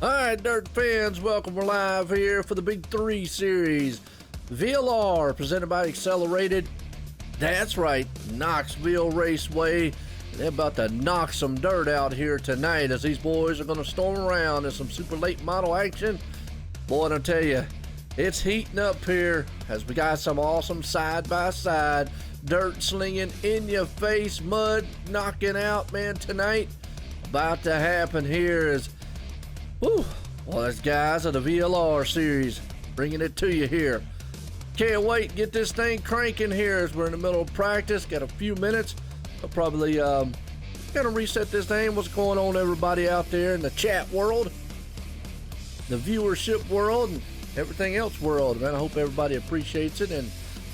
Alright, Dirt fans, welcome. We're live here for the Big 3 Series. VLR, presented by X.celerated. That's right, Knoxville Raceway. They're about to knock some dirt out here tonight as these boys are going to storm around in some super late model action. Boy, I tell you, it's heating up here as we got some awesome side-by-side dirt slinging in your face, mud knocking out, man, tonight. About to happen here is, woo, well, that's guys of the VLR series bringing it to you here. Can't wait to get this thing cranking here as we're in the middle of practice. Got a few minutes. I'll probably kind of reset this thing. What's going on, everybody out there in the chat world, the viewership world, and everything else world, man. I hope everybody appreciates it. And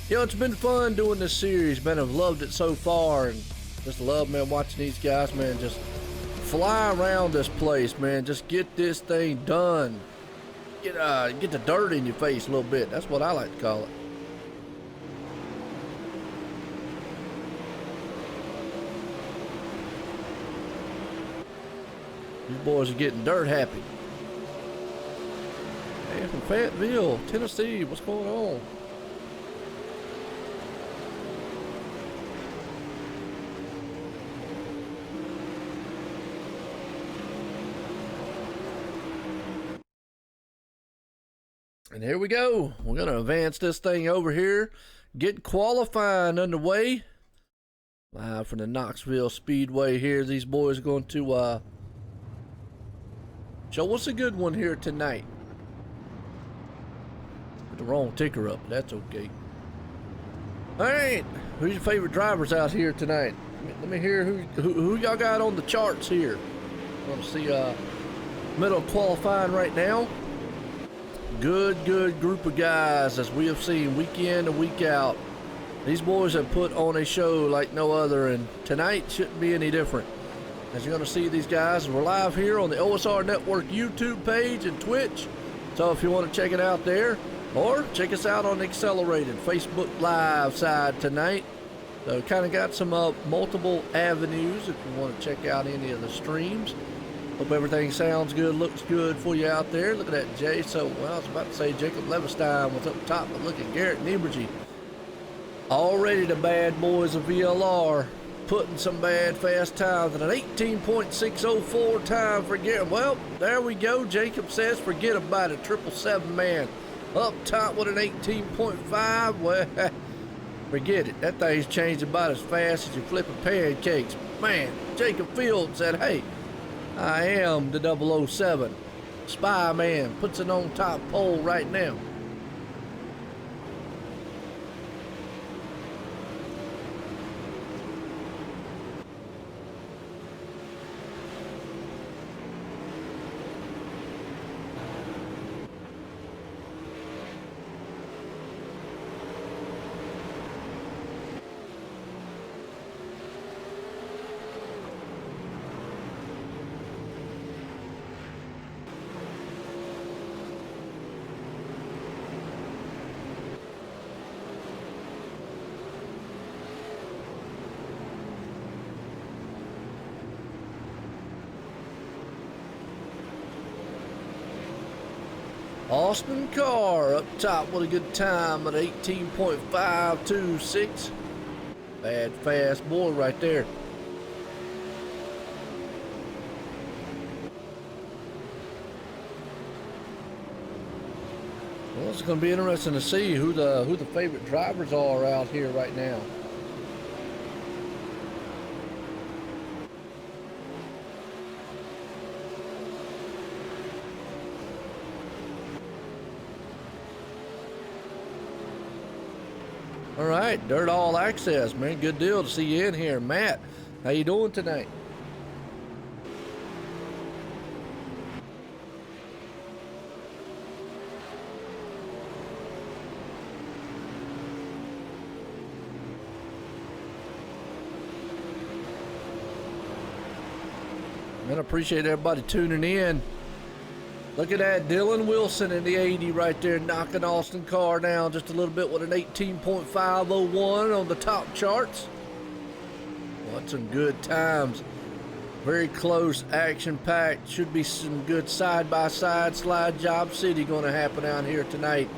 you know, it's been fun doing this series, man. I've loved it so far, and just love, man, watching these guys, man, just fly around this place, man. Just get this thing done. Get the dirt in your face a little bit. That's what I like to call it. These boys are getting dirt happy. Hey, from Fayetteville, Tennessee, what's going on? And here we go. We're going to advance this thing over here. Get qualifying underway. Live from the Knoxville Speedway here. These boys are going to show us a good one here tonight. Put the wrong ticker up. That's okay. All right. Who's your favorite drivers out here tonight? Let me hear who y'all got on the charts here. I want to see middle qualifying right now. Good group of guys, as we have seen week in and week out. These boys have put on a show like no other, and tonight shouldn't be any different. As you're going to see these guys, we're live here on the OSR Network YouTube page and Twitch. So if you want to check it out there, or check us out on the X.celerated Facebook Live side tonight. So kind of got some multiple avenues if you want to check out any of the streams. Hope everything sounds good, looks good for you out there. Look at that, Jay. So, well, I was about to say Jacob Levestein was up top, but look at Garrett Nieberge. Already the bad boys of VLR putting some bad fast times at an 18.604 time for Garrett. Well, there we go. Jacob says forget about it. 777 man up top with an 18.5. Well, forget it. That thing's changed about as fast as you're flipping pancakes. Man, Jacob Field said, hey, I am the 007. Spy man puts it on top pole right now. Austin Carr up top with a good time at 18.526. Bad fast boy right there. Well, it's going to be interesting to see who the favorite drivers are out here right now. All right, Dirt All Access, man. Good deal to see you in here. Matt, how you doing tonight? Man, I appreciate everybody tuning in. Look at that, Dylan Wilson in the 80 right there, knocking Austin Carr down just a little bit with an 18.501 on the top charts. What some good times. Very close, action-packed. Should be some good side-by-side slide job city going to happen out here tonight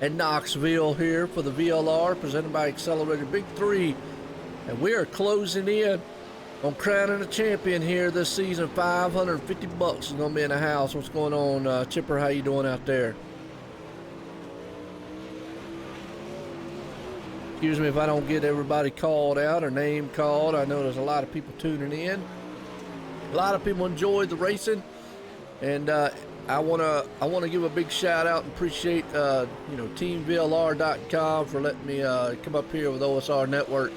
at Knoxville here for the VLR, presented by X.celerated Big 3. And we are closing in on crowning a champion here this season. $550 is going to be in the house. What's going on, Chipper? How you doing out there? Excuse me if I don't get everybody called out or name called. I know there's a lot of people tuning in. A lot of people enjoyed the racing, and I wanna give a big shout out and appreciate TeamVLR.com for letting me come up here with OSR Network.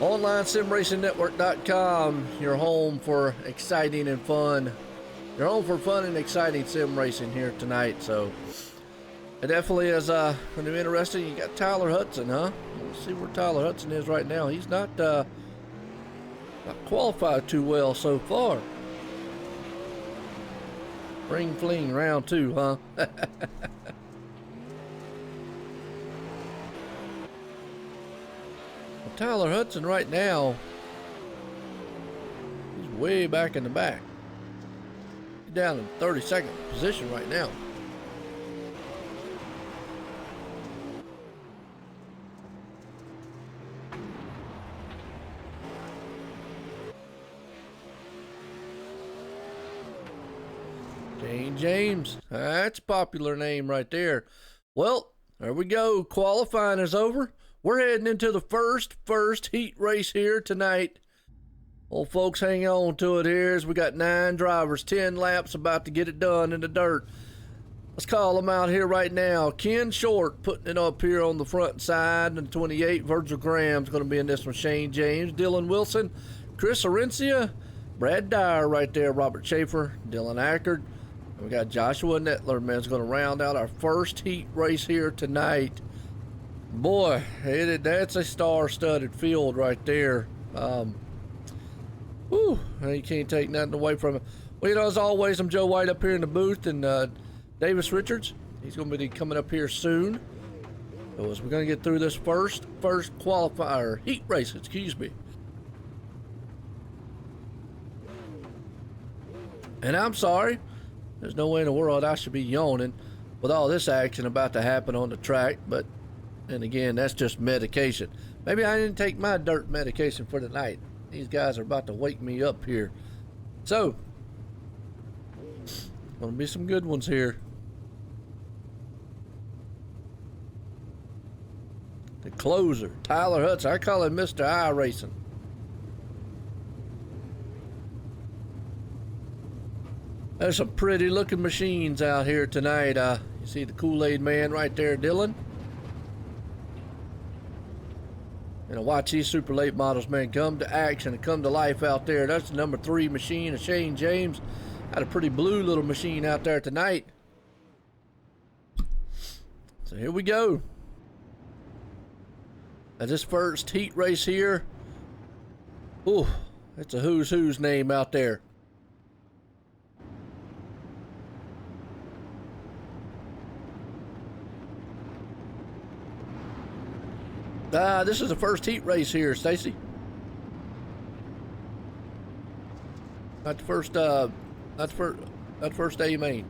Online SimRacingNetwork.com, your home for exciting and fun. Your home for fun and exciting sim racing here tonight. So it definitely is going to be interesting. You got Tyler Hudson, huh? Let's see where Tyler Hudson is right now. He's not qualified too well so far. Ring fling round 2, huh? Tyler Hudson right now, he's way back in the back. He's down in 32nd position right now. Shane James, that's a popular name right there. Well, there we go. Qualifying is over. We're heading into the first heat race here tonight. Old folks, hang on to it here as we got 9 drivers, 10 laps, about to get it done in the dirt. Let's call them out here right now. Ken Short putting it up here on the front side, and 28. Virgil Graham's going to be in this one. Shane James, Dylan Wilson, Chris Arencia, Brad Dyer right there, Robert Schaefer, Dylan Ackard. We got Joshua Nettler, man, is going to round out our first heat race here tonight. Boy, that's a star-studded field right there. You can't take nothing away from it. Well, as always, I'm Joe White up here in the booth, and Davis Richards, he's going to be coming up here soon. So as we're going to get through this first qualifier, heat race, excuse me. And I'm sorry, there's no way in the world I should be yawning with all this action about to happen on the track, but and again, that's just medication. Maybe I didn't take my dirt medication for the night. These guys are about to wake me up here. So, gonna be some good ones here. The closer, Tyler Hudson. I call him Mr. iracing. There's some pretty looking machines out here tonight. You see the Kool-Aid man right there, Dylan. And watch these super late models, man, come to action and come to life out there. That's the number 3 machine of Shane James. Had a pretty blue little machine out there tonight. So here we go. At this first heat race here. Ooh, that's a who's who's name out there. This is the first heat race here, Stacy. Not the first, not first A main.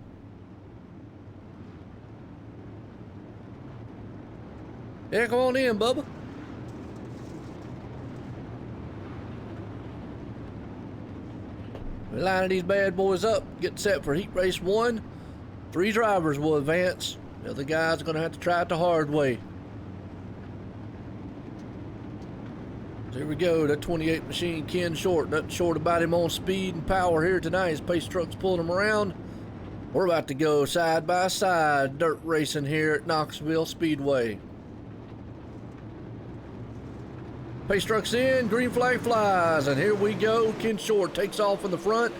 Yeah, come on in, Bubba. We're lining these bad boys up, getting set for heat race 1. 3 drivers will advance. The other guys are going to have to try it the hard way. Here we go, that 28 machine, Ken Short. Nothing short about him on speed and power here tonight. His pace truck's pulling him around. We're about to go side by side dirt racing here at Knoxville Speedway. Pace truck's in, green flag flies, and here we go. Ken Short takes off in the front.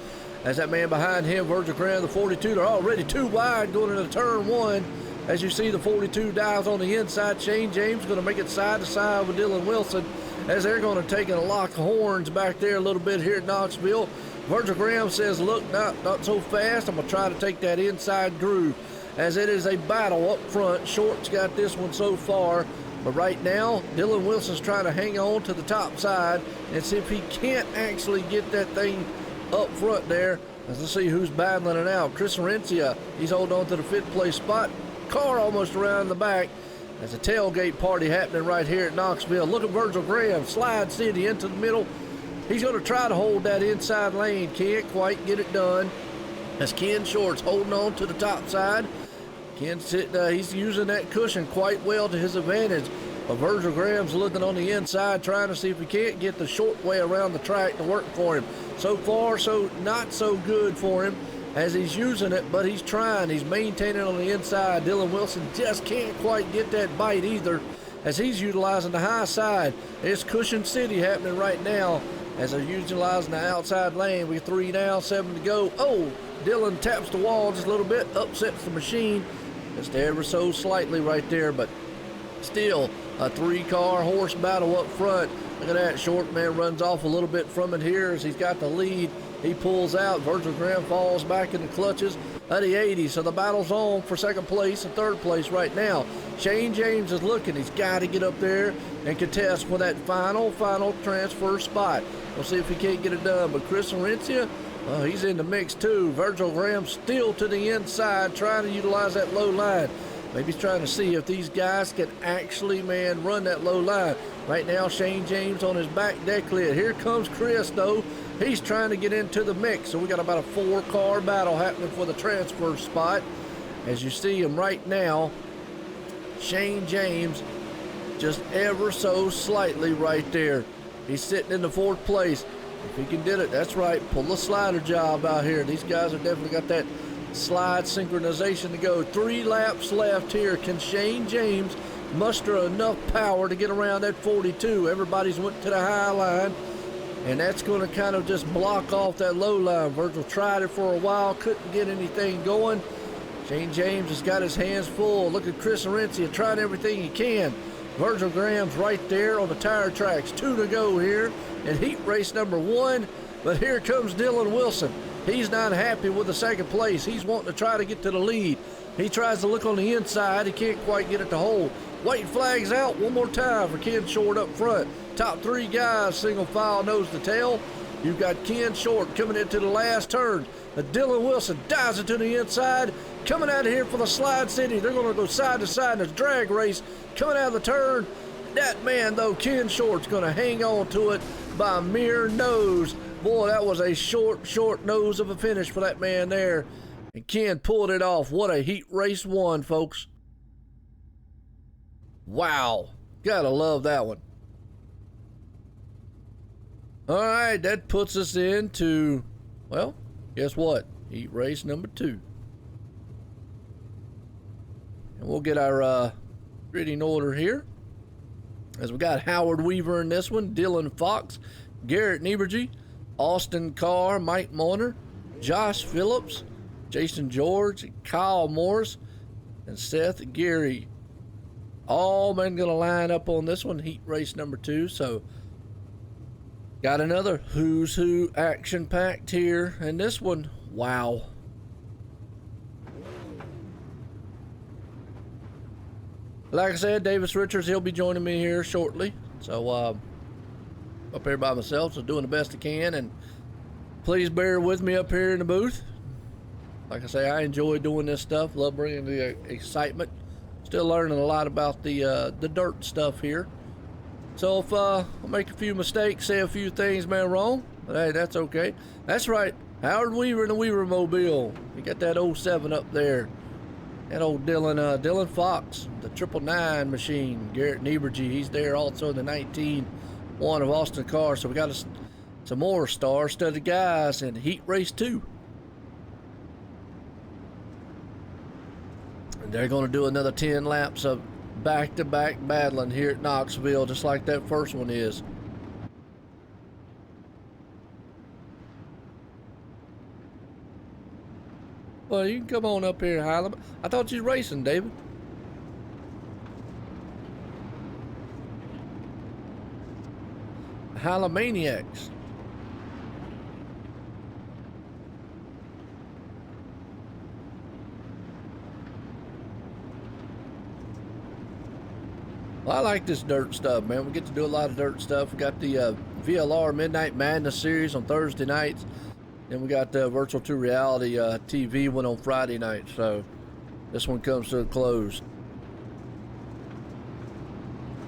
As that man behind him, Virgil Graham, the 42, they're already 2 wide going into turn 1. As you see, the 42 dives on the inside. Shane James going to make it side to side with Dylan Wilson, as they're going to take a lock of horns back there a little bit here at Knoxville. Virgil Graham says, look, not so fast. I'm going to try to take that inside groove. as it is a battle up front. Short's got this one so far, but right now, Dylan Wilson's trying to hang on to the top side and see if he can't actually get that thing up front there. Let's see who's battling it out. Chris Herencia, he's holding on to the 5th place spot. Car almost around the back. There's a tailgate party happening right here at Knoxville. Look at Virgil Graham, Slide City into the middle. He's going to try to hold that inside lane. Can't quite get it done. As Ken Short's holding on to the top side. He's using that cushion quite well to his advantage. But Virgil Graham's looking on the inside, trying to see if he can't get the short way around the track to work for him. So far, so not so good for him as he's using it, but he's trying. He's maintaining on the inside. Dylan Wilson just can't quite get that bite either as he's utilizing the high side. It's Cushion City happening right now as they're utilizing the outside lane. We're 3 down, 7 to go. Oh, Dylan taps the wall just a little bit, upsets the machine just ever so slightly right there, but still a 3-car horse battle up front. Look at that, Short man runs off a little bit from it here as he's got the lead. He pulls out. Virgil Graham falls back in the clutches of the 80. So the battle's on for 2nd place and 3rd place right now. Shane James is looking. He's got to get up there and contest for that final transfer spot. We'll see if he can't get it done. But Chris Herencia, he's in the mix too. Virgil Graham still to the inside trying to utilize that low line. Maybe he's trying to see if these guys can actually, run that low line. Right now, Shane James on his back deck lid. Here comes Chris, though. He's trying to get into the mix. So we got about a 4-car battle happening for the transfer spot. As you see him right now, Shane James just ever so slightly right there. He's sitting in the 4th place. If he can get it, that's right. Pull the slider job out here. These guys have definitely got that slide synchronization to go. 3 laps left here. Can Shane James muster enough power to get around that 42? Everybody's went to the high line, and that's going to kind of just block off that low line. Virgil tried it for a while, couldn't get anything going. Shane James has got his hands full. Look at Chris Herencia trying everything he can. Virgil Graham's right there on the tire tracks. 2 to go here in heat race number 1. But here comes Dylan Wilson. He's not happy with the 2nd place. He's wanting to try to get to the lead. He tries to look on the inside. He can't quite get it to hold. White flags out one more time for Ken Short up front. Top 3 guys, single file nose to tail. You've got Ken Short coming into the last turn. But Dylan Wilson dives into the inside. Coming out of here for the Slide City. They're going to go side to side in a drag race. Coming out of the turn. That man, though, Ken Short's going to hang on to it by a mere nose. Boy, that was a short nose of a finish for that man there. And Ken pulled it off. What a heat race 1, folks. Wow. Gotta love that one. All right, that puts us into, well, guess what? Heat race number 2. And we'll get our grading order here. As we got Howard Weaver in this one, Dylan Fox, Garrett Niebergy, Austin Carr, Mike Moiner, Josh Phillips, Jason George, Kyle Morris, and Seth Gary. All men going to line up on this one, heat race number 2. So got another who's who action packed here. And this one, wow. Like I said, Davis Richards, he'll be joining me here shortly. So up here by myself, so doing the best I can. And please bear with me up here in the booth. Like I say, I enjoy doing this stuff. Love bringing the excitement. Still learning a lot about the dirt stuff here. So if I make a few mistakes, say a few things, wrong, but hey, that's okay. That's right, Howard Weaver in the Weaver Mobile. You got that 07 up there. That old Dylan Fox, the 999 machine. Garrett Niebergy, he's there also in the 19-1 of Austin Carr. So we got some more star-studded guys in Heat Race 2. And they're going to do another 10 laps of back-to-back battling here at Knoxville, just like that first one is. Well, you can come on up here, Hyla. I thought you was racing, David. Hyla Maniacs. Well, I like this dirt stuff, man. We get to do a lot of dirt stuff. We got the VLR Midnight Madness series on Thursday nights. Then we got the Virtual to Reality TV one on Friday night. So this one comes to a close.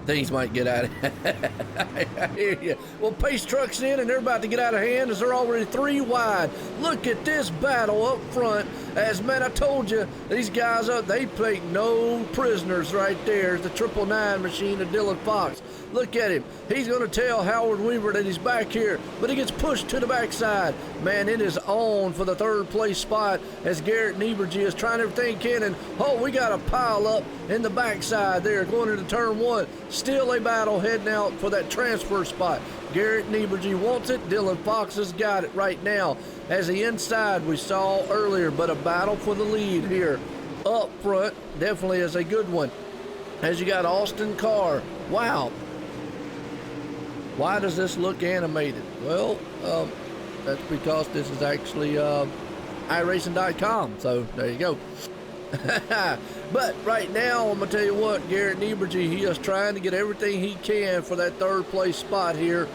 Things might get out of I hear you. Well, pace truck's in and they're about to get out of hand as they're already 3 wide. Look at this battle up front. As man, I told you, these guys up, they take no prisoners right there. The 999 machine of Dylan Fox. Look at him. He's going to tell Howard Weaver that he's back here, but he gets pushed to the backside. Man, it is on for the 3rd place spot as Garrett Niebergy is trying everything he can. And, oh, we got a pile up in the backside there going into turn 1. Still a battle heading out for that transfer spot. Garrett Niebergy wants it. Dylan Fox has got it right now. As the inside we saw earlier, but a battle for the lead here. Up front definitely is a good one. As you got Austin Carr. Wow. Why does this look animated? Well, that's because this is actually iracing.com. So there you go. But right now, I'm going to tell you what, Garrett Niebergy, he is trying to get everything he can for that 3rd place spot here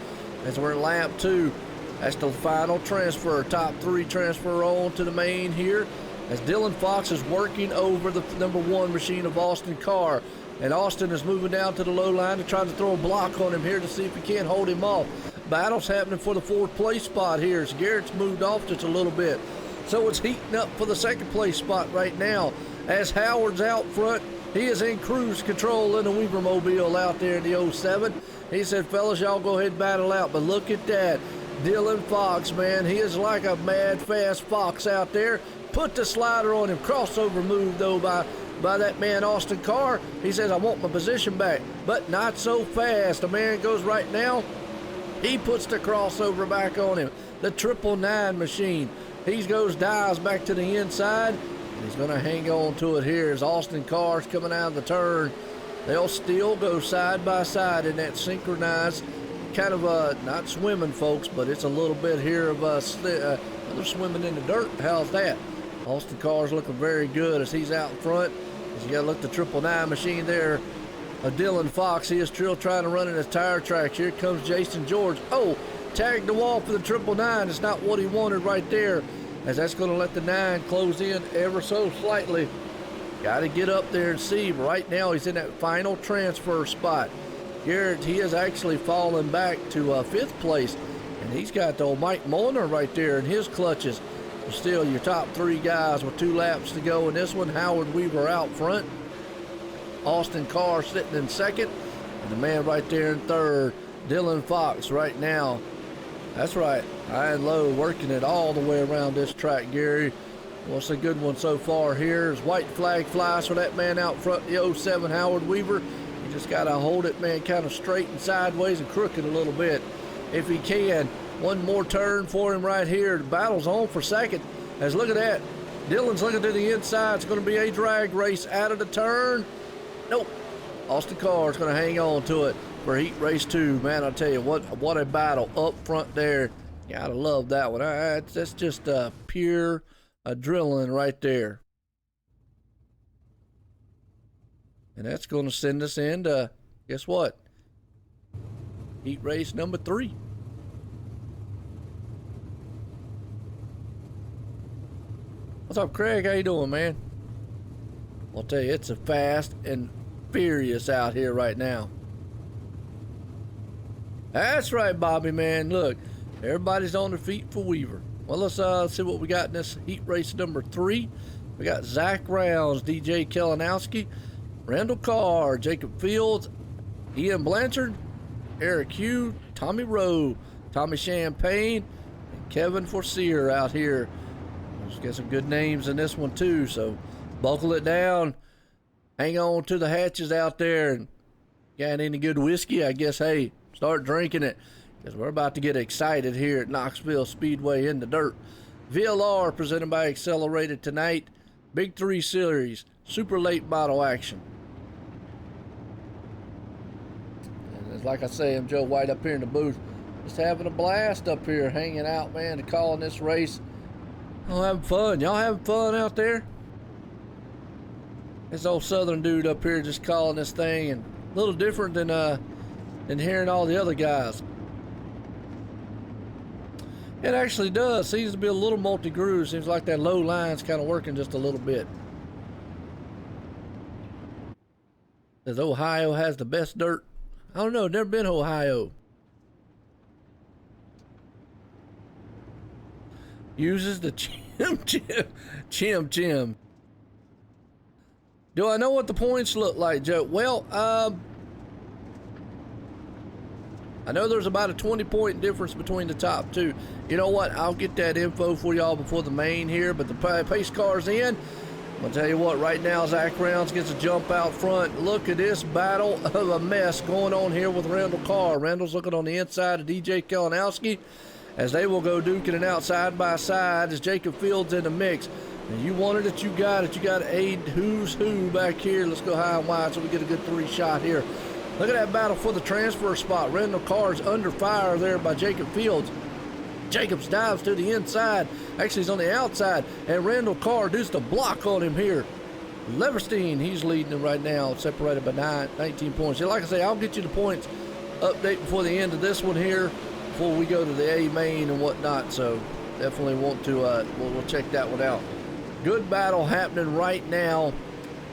as we're in lap 2. That's the final transfer, top 3 transfer on to the main here as Dylan Fox is working over the number 1 machine of Austin Carr. And Austin is moving down to the low line to try to throw a block on him here to see if he can't hold him off. Battle's happening for the 4th place spot here as Garrett's moved off just a little bit. So it's heating up for the 2nd place spot right now. As Howard's out front, he is in cruise control in the Weaver Mobile out there in the 07. He said, fellas, y'all go ahead and battle out. But look at that. Dylan Fox, man, he is like a mad, fast fox out there. Put the slider on him. Crossover move, though, by that man Austin Carr. He says, I want my position back, but not so fast. The man goes right now. He puts the crossover back on him. The 999 machine. He dives back to the inside. And he's going to hang on to it here as Austin Carr's coming out of the turn. They'll still go side by side in that synchronized kind of not swimming, folks, but it's a little bit here of they're swimming in the dirt. How's that? Austin Carr's looking very good as he's out in front. As you got to look at the 999 machine there. Dylan Fox, he is still trying to run in his tire tracks. Here comes Jason George. Oh, tagged the wall for the 999. It's not what he wanted right there, as that's going to let the 9 close in ever so slightly. Got to get up there and see. But right now, he's in that final transfer spot. Garrett, he is actually falling back to 5th place, and he's got the old Mike Molnar right there in his clutches. But still, your top 3 guys with 2 laps to go in this one. Howard Weaver out front. Austin Carr sitting in 2nd, and the man right there in 3rd, Dylan Fox right now. That's right, high and low, working it all the way around this track, Gary. What's a good one so far here is white flag flies for that man out front, the 07 Howard Weaver. You just got to hold it, man, kind of straight and sideways and crooked a little bit if he can. One more turn for him right here. The battle's on for 2nd. As look at that. Dylan's looking to the inside. It's going to be a drag race out of the turn. Nope. Austin Carr is going to hang on to it for heat race 2. Man, I'll tell you, what a battle up front there. Gotta love that one. That's just pure adrenaline right there. And that's going to send us into, guess what? Heat race number 3. What's up, Craig? How you doing, man? I'll tell you, it's a fast and furious out here right now. That's right, Bobby, man. Look, everybody's on their feet for Weaver. Well, let's see what we got in this heat race number 3. We got Zach Rounds, DJ Kalinowski, Randall Carr, Jacob Fields, Ian Blanchard, Eric Hugh, Tommy Rowe, Tommy Champagne, and Kevin Forcier out here. Let's get some good names in this one too, so buckle it down. Hang on to the hatches out there. And got any good whiskey? I guess, hey, start drinking it, because we're about to get excited here at Knoxville Speedway in the dirt. VLR presented by X.celerated tonight. Big 3 Series, super late model action. And it's like I say, I'm Joe White up here in the booth. Just having a blast up here, hanging out, man, to calling this race. I'm having fun. Y'all having fun out there? This old southern dude up here just calling this thing, and A little different than hearing all the other guys. It actually does. Seems to be a little multi-groove. Seems like that low line's kind of working just a little bit. Says Ohio has the best dirt. I don't know. Never been to Ohio. Uses the chim. Do I know what the points look like, Joe? Well, I know there's about a 20-point difference between the top two. You know what? I'll get that info for y'all before the main here, but the pace car's in. I'm going to tell you what, right now, Zach Rounds gets a jump out front. Look at this battle of a mess going on here with Randall Carr. Randall's looking on the inside of DJ Kalinowski as they will go duking it out side by side as Jacob Fields in the mix. And you wanted it, you got it. You got a who's who back here. Let's go high and wide so we get a good 3-shot here. Look at that battle for the transfer spot. Randall Carr's under fire there by Jacob Fields. Jacobs dives to the inside. Actually, he's on the outside. And Randall Carr does the block on him here. Leverstein, he's leading him right now, separated by 19 points. Yeah, like I say, I'll get you the points update before the end of this one here, before we go to the A main and whatnot. So definitely want to, we'll check that one out. Good battle happening right now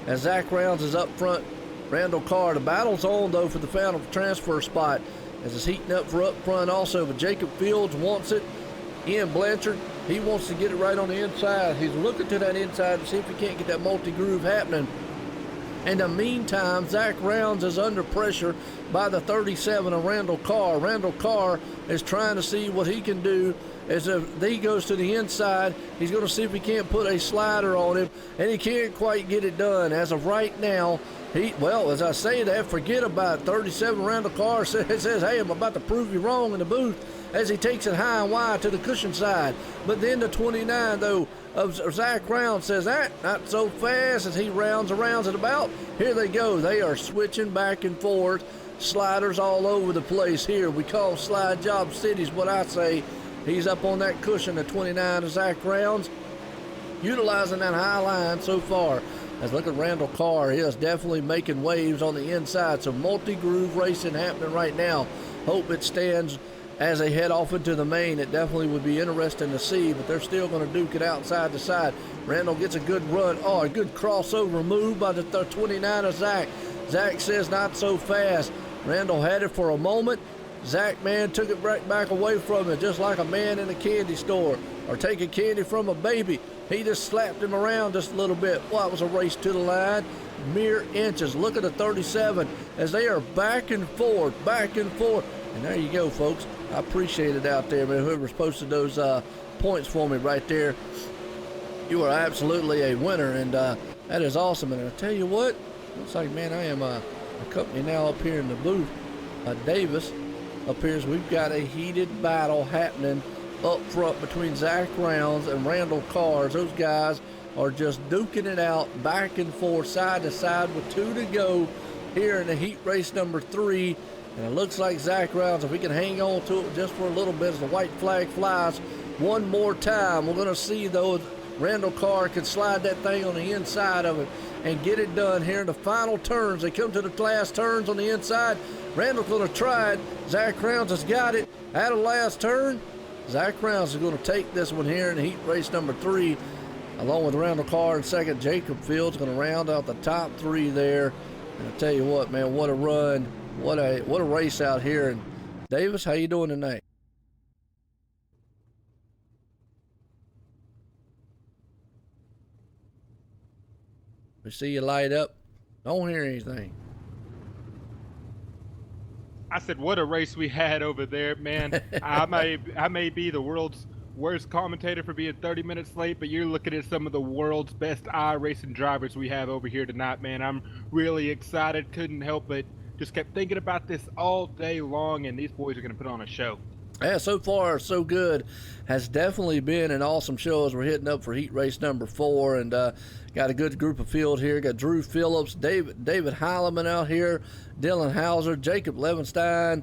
as Zach Rounds is up front. Randall Carr. The battle's on, though, for the final transfer spot as it's heating up for up front also. But Jacob Fields wants it. Ian Blanchard, he wants to get it right on the inside. He's looking to that inside to see if he can't get that multi-groove happening. In the meantime, Zach Rounds is under pressure by the 37 of Randall Carr. Randall Carr is trying to see what he can do as if he goes to the inside. He's going to see if he can't put a slider on him, and he can't quite get it done. As of right now, well, as I say that, forget about it. 37 Randall Carr says, hey, I'm about to prove you wrong in the booth as he takes it high and wide to the cushion side. But then the 29, though, of Zach Rounds says, not so fast as he rounds it about. Here they go. They are switching back and forth. Sliders all over the place here. We call slide job cities, what I say. He's up on that cushion, the 29 of Zach Rounds, utilizing that high line so far. As look at Randall Carr, he is definitely making waves on the inside. So multi-groove racing happening right now. Hope it stands as they head off into the main. It definitely would be interesting to see, but they're still going to duke it out side to side. Randall gets a good run. Oh, a good crossover move by the 29 of Zach. Zach says not so fast. Randall had it for a moment. Zach, man, took it right back away from it, just like a man in a candy store or taking candy from a baby. He just slapped him around just a little bit. Well, it was a race to the line, mere inches. Look at the 37 as they are back and forth. And there you go, folks. I appreciate it out there, man. Whoever's posted those points for me right there, you are absolutely a winner, and that is awesome. And I tell you what, looks like, man, I am a company now up here in the booth. Davis appears we've got a heated battle happening up front between Zach Rounds and Randall Carr. Those guys are just duking it out back and forth, side to side with 2 to go here in the heat race number 3. And it looks like Zach Rounds, if we can hang on to it just for a little bit as the white flag flies one more time. We're going to see, though, if Randall Carr can slide that thing on the inside of it and get it done here in the final turns. They come to the last turns on the inside. Randall's going to try it. Zach Rounds has got it at the last turn. Zach Rounds is going to take this one here in heat race number 3, along with Randall Carr in second. Jacob Fields going to round out the top 3 there. And I tell you what, man, what a run. What a race out here. And Davis, how you doing tonight? We see you light up. Don't hear anything. I said, what a race we had over there, man. I may be the world's worst commentator for being 30 minutes late, but you're looking at some of the world's best iRacing drivers we have over here tonight, man. I'm really excited. Couldn't help but just kept thinking about this all day long, and these boys are going to put on a show. Yeah, so far, so good. Has definitely been an awesome show as we're hitting up for heat race number 4. And got a good group of field here. Got Drew Phillips, David Heileman out here, Dylan Hauser, Jacob Levenstein,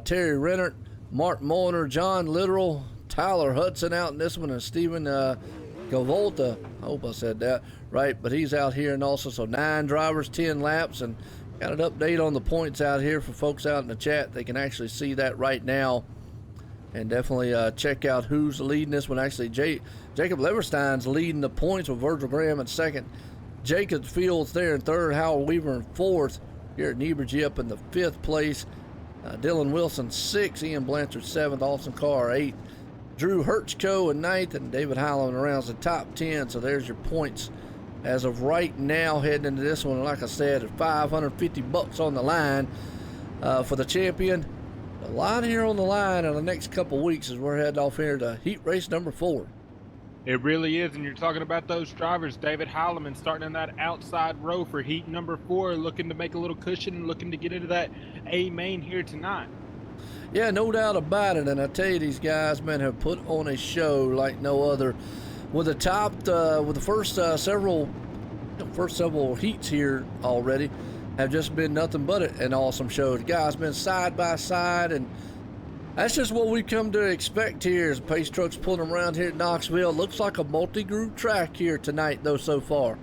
Terry Rennert, Mark Moyner, John Littoral, Tyler Hudson out in this one, and Stephen Gavolta. I hope I said that right, but he's out here and also. So 9 drivers, 10 laps, and Got an update on the points out here for folks out in the chat. They can actually see that right now. And definitely check out who's leading this one. Actually, Jacob Leverstein's leading the points with Virgil Graham in second. Jacob Fields there in third. Howard Weaver in fourth. Garrett Niebergy up in the fifth place. Dylan Wilson sixth. Ian Blanchard seventh. Austin Carr eighth. Drew Hertzko in ninth. And David Highland around the top 10. So there's your points as of right now heading into this one. Like I said, $550 on the line for the champion. A lot here on the line in the next couple weeks as we're heading off here to heat race number 4. It really is, and you're talking about those drivers. David Heileman starting in that outside row for heat number 4, looking to make a little cushion and looking to get into that A main here tonight. Yeah, no doubt about it, and I tell you, these guys, man, have put on a show like no other. With the first several heats here already, have just been nothing but an awesome show. The guys been side by side, and that's just what we come to expect here as pace trucks pulling them around here at Knoxville. Looks like a multi-group track here tonight, though, so far.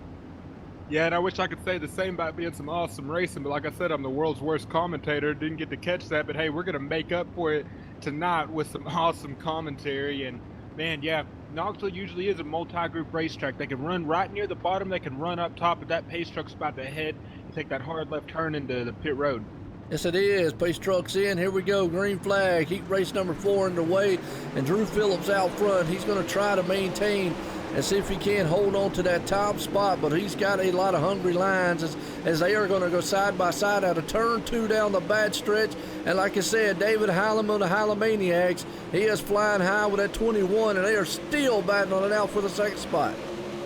Yeah, and I wish I could say the same about being some awesome racing, but like I said, I'm the world's worst commentator. Didn't get to catch that, but hey, we're going to make up for it tonight with some awesome commentary. And man, yeah, Knoxville usually is a multi-group racetrack. They can run right near the bottom. They can run up top, but that pace truck's about to head and take that hard left turn into the pit road. Yes, it is. Pace trucks in. Here we go. Green flag. Heat race number 4 underway. And Drew Phillips out front. He's going to try to maintain and see if he can hold on to that top spot. But he's got a lot of hungry lines as they are going to go side by side out of turn 2 down the bad stretch. And like I said, David Heileman of the Heilemaniacs, he is flying high with that 21, and they are still battling it out for the second spot.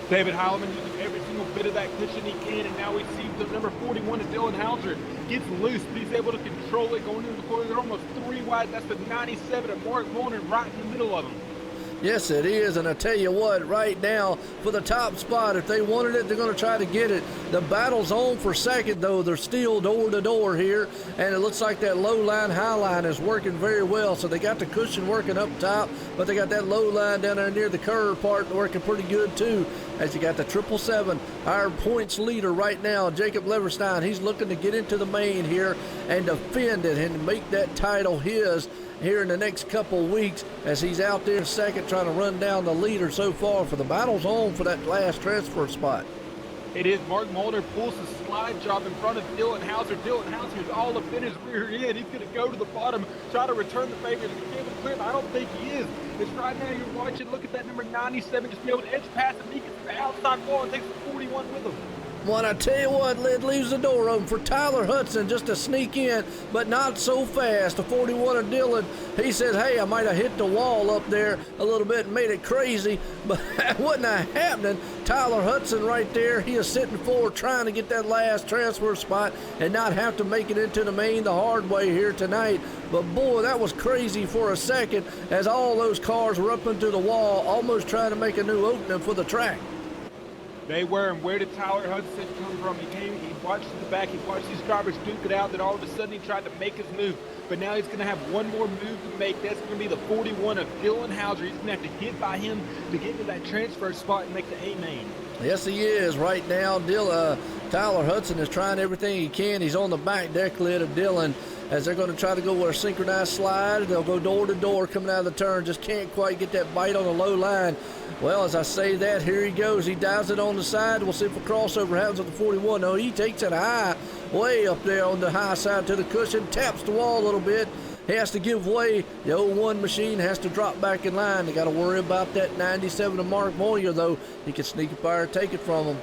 David Heileman using every single bit of that cushion he can, and now we see the number 41 of Dylan Hauser gets loose, but he's able to control it going into the corner. They're almost 3 wide. That's the 97 of Mark Warner right in the middle of them. Yes, it is, and I tell you what, right now, for the top spot, if they wanted it, they're going to try to get it. The battle's on for second, though. They're still door-to-door here, and it looks like that low line, high line is working very well. So they got the cushion working up top, but they got that low line down there near the curve part working pretty good, too. As you got the 777, our points leader right now, Jacob Leverstein. He's looking to get into the main here and defend it and make that title his here in the next couple weeks as he's out there second trying to run down the leader so far. For the battle's on for that last transfer spot. It is. Mark Mulder pulls the slide job in front of Dylan Hauser. Dylan Hauser is all up in his rear end. He's going to go to the bottom, try to return the favor. Is he able to clear him? I don't think he is. It's right now you're watching. Look at that number 97. Just be able to edge past him. He gets to the outside wall and takes the 41 with him. Well, I tell you what, it leaves the door open for Tyler Hudson just to sneak in, but not so fast. The 41 of Dylan, he says, hey, I might have hit the wall up there a little bit and made it crazy, but that wasn't happening. Tyler Hudson right there, he is sitting forward trying to get that last transfer spot and not have to make it into the main the hard way here tonight. But boy, that was crazy for a second as all those cars were up into the wall, almost trying to make a new opening for the track. They were, and where did Tyler Hudson come from? He watched the back, he watched these drivers duke it out, then all of a sudden he tried to make his move. But now he's going to have one more move to make. That's going to be the 41 of Dylan Hauser. He's going to have to get by him to get to that transfer spot and make the A-main. Yes, he is. Right now, Tyler Hudson is trying everything he can. He's on the back deck lid of Dylan as they're going to try to go with a synchronized slide. They'll go door to door coming out of the turn. Just can't quite get that bite on the low line. Well, as I say that, here he goes. He dives it on the side. We'll see if a crossover happens with the 41. No, he takes it high, way up there on the high side to the cushion, taps the wall a little bit. He has to give way. The 01 machine has to drop back in line. They got to worry about that 97 of Mark Moyer, though. He can sneak up there and take it from him.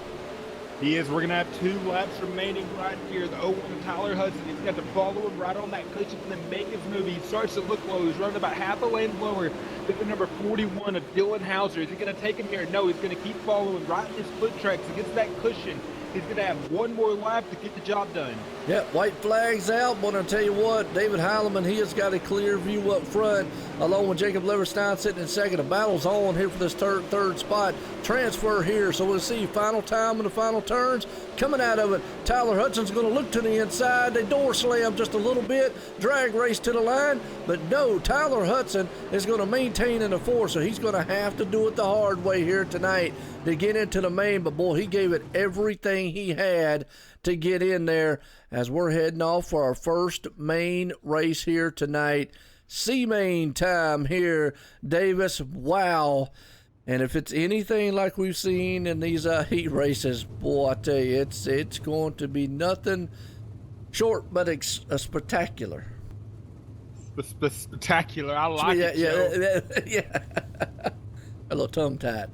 He is. We're going to have 2 laps remaining right here. The 01 of Tyler Hudson. He's got to follow him right on that cushion and then make his move. He starts to look low. He's running about half a lane lower than the number 41 of Dylan Hauser. Is he going to take him here? No, he's going to keep following right in his foot tracks against that cushion. He's going to have one more lap to get the job done. Yep, white flag's out, but I'll tell you what, David Heileman, he has got a clear view up front, along with Jacob Leverstein sitting in second. The battle's on here for this third spot. Transfer here, so we'll see final time in the final turns. Coming out of it, Tyler Hudson's going to look to the inside. They door slam just a little bit, drag race to the line, but no, Tyler Hudson is going to maintain in the 4, so he's going to have to do it the hard way here tonight to get into the main. But boy, he gave it everything everything he had to get in there as we're heading off for our first main race here tonight. C-Main time here, Davis. Wow. And if it's anything like we've seen in these heat races, boy, I tell you, it's going to be nothing short but spectacular. Spectacular. I like it, Joe. Yeah. A little tongue-tied.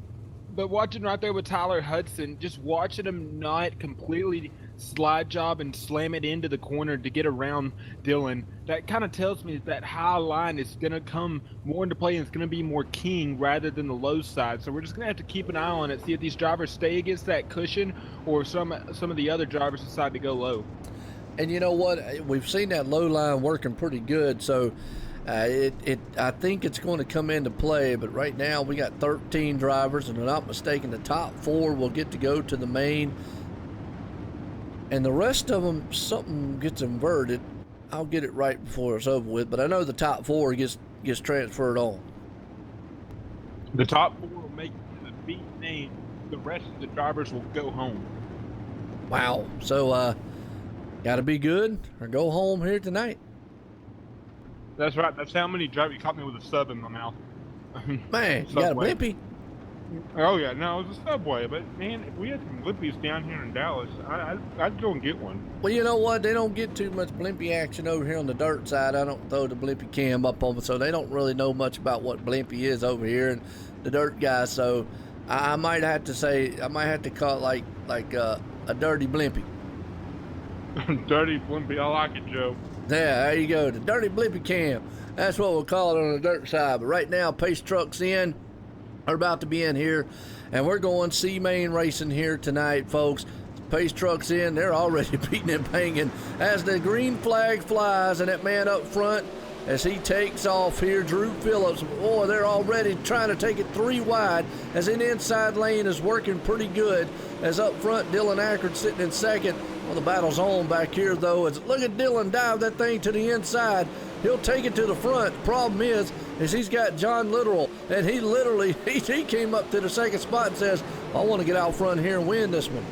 But watching right there with Tyler Hudson, just watching him not completely slide job and slam it into the corner to get around Dylan, that kind of tells me that high line is going to come more into play and it's going to be more king rather than the low side. So we're just going to have to keep an eye on it, see if these drivers stay against that cushion or some of the other drivers decide to go low. And you know what? We've seen that low line working pretty good, so I think it's going to come into play. But right now we got 13 drivers, and if I'm not mistaken, the top 4 will get to go to the main. And the rest of them, something gets inverted. I'll get it right before it's over with, but I know the top 4 gets transferred on. The top 4 will make the big name. The rest of the drivers will go home. Wow. So, got to be good or go home here tonight. That's right. That's how many drivers. You caught me with a sub in my mouth. Man, you got a blimpie? Oh, yeah. No, it was a Subway. But, man, if we had some blimpies down here in Dallas, I'd go and get one. Well, you know what? They don't get too much blimpie action over here on the dirt side. I don't throw the blimpie cam up on them, so they don't really know much about what blimpie is over here and the dirt guys. So I might have to call it like a dirty blimpie. Dirty blimpie. I like it, Joe. Yeah, there you go. The dirty blimpie cam. That's what we'll call it on the dirt side. But right now, pace trucks in. Are about to be in here, and we're going C-Main racing here tonight, folks. Pace trucks in. They're already beating and banging as the green flag flies, and that man up front, as he takes off here, Drew Phillips. Boy, they're already trying to take it 3 wide as an inside lane is working pretty good. As up front, Dylan Ackert sitting in second. Well, the battle's on back here, though. Look at Dylan dive that thing to the inside. He'll take it to the front. Problem is he's got John Littoral, and he literally he came up to the second spot and says, I want to get out front here and win this one.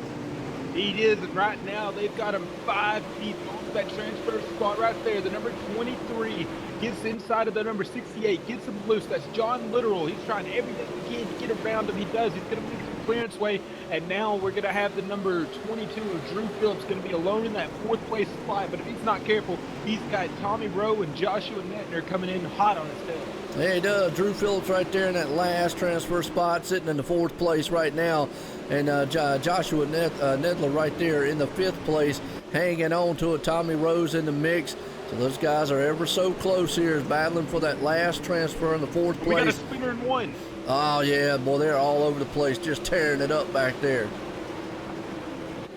He is, and right now they've got him 5 feet off that transfer spot right there. The number 23 gets inside of the number 68, gets him loose. That's John Littoral. He's trying everything he can to get around him. He does. He's going to make some clearance way, and now we're going to have the number 22 of Drew Phillips going to be alone in that 4th place spot. But if he's not careful, he's got Tommy Rowe and Joshua Nettner coming in hot on his tail. Yeah, he does. Drew Phillips right there in that last transfer spot, sitting in the 4th place right now. And Joshua Nedler right there in the 5th place, hanging on to it. Tommy Rose in the mix. So those guys are ever so close here, battling for that last transfer in the 4th place. We got a spinner in 1. Oh, yeah, boy, they're all over the place, just tearing it up back there.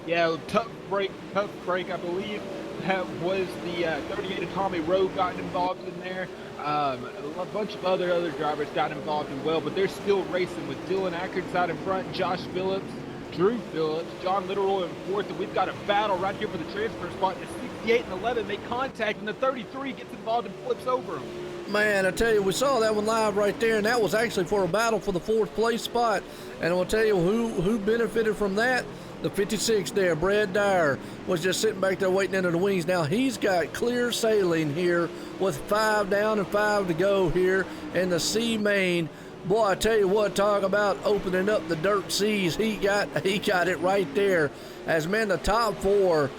Yeah, tough break. I believe that was the 38 of Tommy Rowe got involved in there. A bunch of other drivers got involved as well, but they're still racing with Dylan Ackert out in front, Josh Phillips, Drew Phillips, John Littoral in 4th, and we've got a battle right here for the transfer spot. The 68 and 11 make contact, and the 33 gets involved and flips over him. Man, I tell you, we saw that one live right there, and that was actually for a battle for the 4th place spot. And I'll tell you who benefited from that. The 56 there, Brad Dyer, was just sitting back there waiting under the wings. Now he's got clear sailing here with 5 down and 5 to go here in the C-Main. Boy, I tell you what, talk about opening up the dirt seas. He got it right there. As man, the top 4,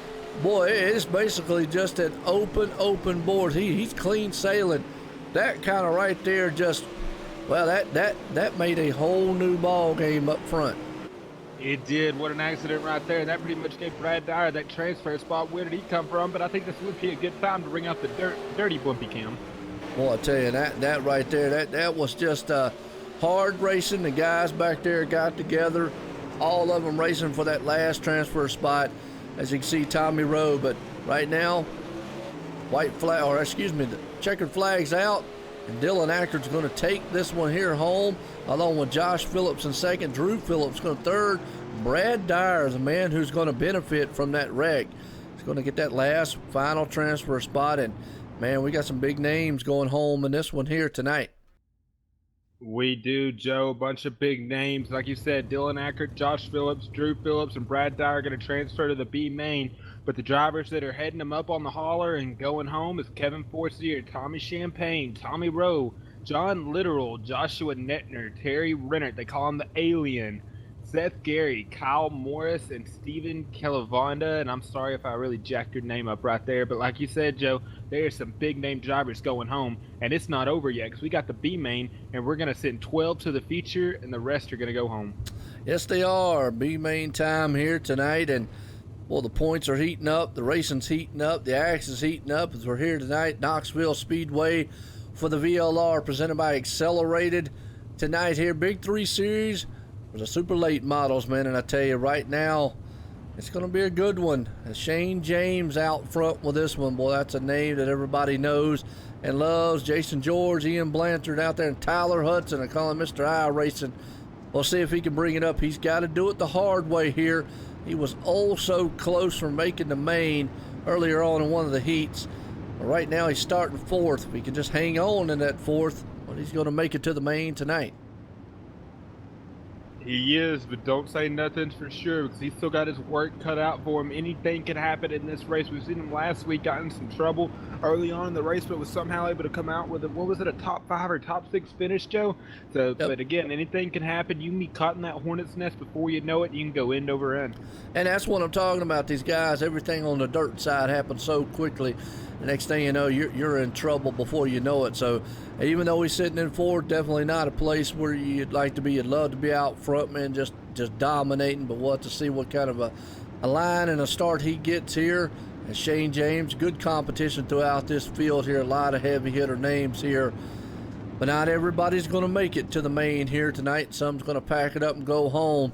boy, it's basically just an open board. He's clean sailing. That kind of right there just, well, that made a whole new ball game up front. It did. What an accident right there. That pretty much gave Brad Dyer that transfer spot. Where did he come from? But I think this would be a good time to bring out the dirty blimpie cam. Boy, I tell you, that right there, that was just hard racing. The guys back there got together, all of them racing for that last transfer spot. As you can see, Tommy Rowe. But right now, the checkered flag's out, and Dylan Ackert's going to take this one here home, along with Josh Phillips in second. Drew Phillips going to third. Brad Dyer is a man who's going to benefit from that wreck. He's going to get that last final transfer spot, and man, we got some big names going home in this one here tonight. We do, Joe. A bunch of big names. Like you said, Dylan Ackert, Josh Phillips, Drew Phillips, and Brad Dyer are going to transfer to the B main. But the drivers that are heading them up on the hauler and going home is Kevin Forcier, Tommy Champagne, Tommy Rowe, John Literal, Joshua Netner, Terry Rennert. They call him the Alien. Seth Gary, Kyle Morris, and Steven Calavonda. And I'm sorry if I really jacked your name up right there. But like you said, Joe, there's some big name drivers going home. And it's not over yet because we got the B main, and we're going to send 12 to the feature, and the rest are going to go home. Yes, they are. B main time here tonight. And, well, the points are heating up. The racing's heating up. The action's heating up as we're here tonight. Knoxville Speedway for the VLR presented by X.celerated. Tonight here, Big 3 Series. For the super late models, man, and I tell you right now, it's going to be a good one. Shane James out front with this one. Boy, that's a name that everybody knows and loves. Jason George, Ian Blanchard out there, and Tyler Hudson. I call him Mr. iracing. We'll see if he can bring it up. He's got to do it the hard way here. He was oh so close from making the main earlier on in one of the heats. But right now, he's starting fourth. If he can just hang on in that fourth, well, he's going to make it to the main tonight. He is, but don't say nothing for sure because he's still got his work cut out for him. Anything can happen in this race. We've seen him last week got in some trouble early on in the race, but was somehow able to come out with a top 5 or top 6 finish, Joe? So, yep. But again, anything can happen. You can be caught in that hornet's nest before you know it. You can go end over end. And that's what I'm talking about. These guys, everything on the dirt side happens so quickly. The next thing you know, you're in trouble before you know it. So even though he's sitting in fourth, definitely not a place where you'd like to be. You'd love to be out front, man, just dominating. But we'll have to see what kind of a line and a start he gets here. And Shane James, good competition throughout this field here. A lot of heavy hitter names here. But not everybody's going to make it to the main here tonight. Some's going to pack it up and go home.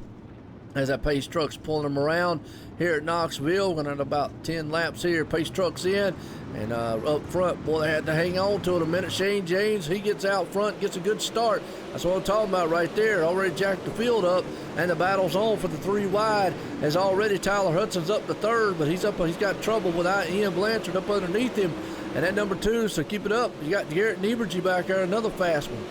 As that pace truck's pulling them around here at Knoxville, and at about 10 laps here, pace truck's in, and up front, boy, they had to hang on to it a minute. Shane James, he gets out front, gets a good start. That's what I'm talking about right there. Already jacked the field up, and the battle's on for the 3 wide. As already Tyler Hudson's up to third, but he's got trouble with Ian Blanchard up underneath him, and that number 2. So keep it up. You got Garrett Nieberge back there, another fast one.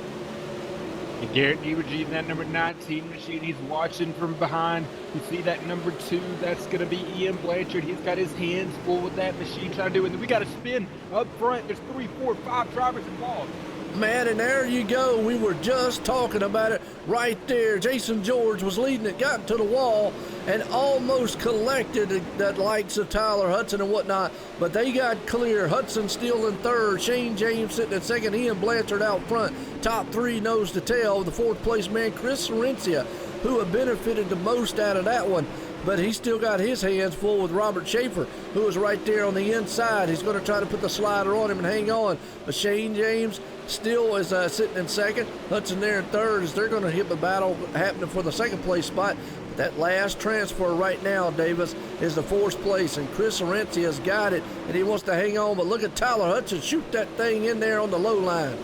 Garrett Nieberge in that number 19 machine. He's watching from behind. You see that number 2. That's going to be Ian Blanchard. He's got his hands full with that machine trying to do it. And we got a spin up front. There's 3, 4, 5 drivers involved. Man, and there you go. We were just talking about it right there. Jason George was leading it, got to the wall, and almost collected that likes of Tyler Hudson and whatnot. But they got clear. Hudson still in third. Shane James sitting in second. Ian Blanchard out front. Top 3 nose to tail. The 4th place man, Chris Cerencia, who have benefited the most out of that one. But he's still got his hands full with Robert Schaefer, who is right there on the inside. He's going to try to put the slider on him and hang on. But Shane James still is sitting in second. Hudson there in third as they're going to hit the battle happening for the second place spot. But that last transfer right now, Davis, is the 4th place. And Chris Cerencia has got it, and he wants to hang on. But look at Tyler Hudson shoot that thing in there on the low line.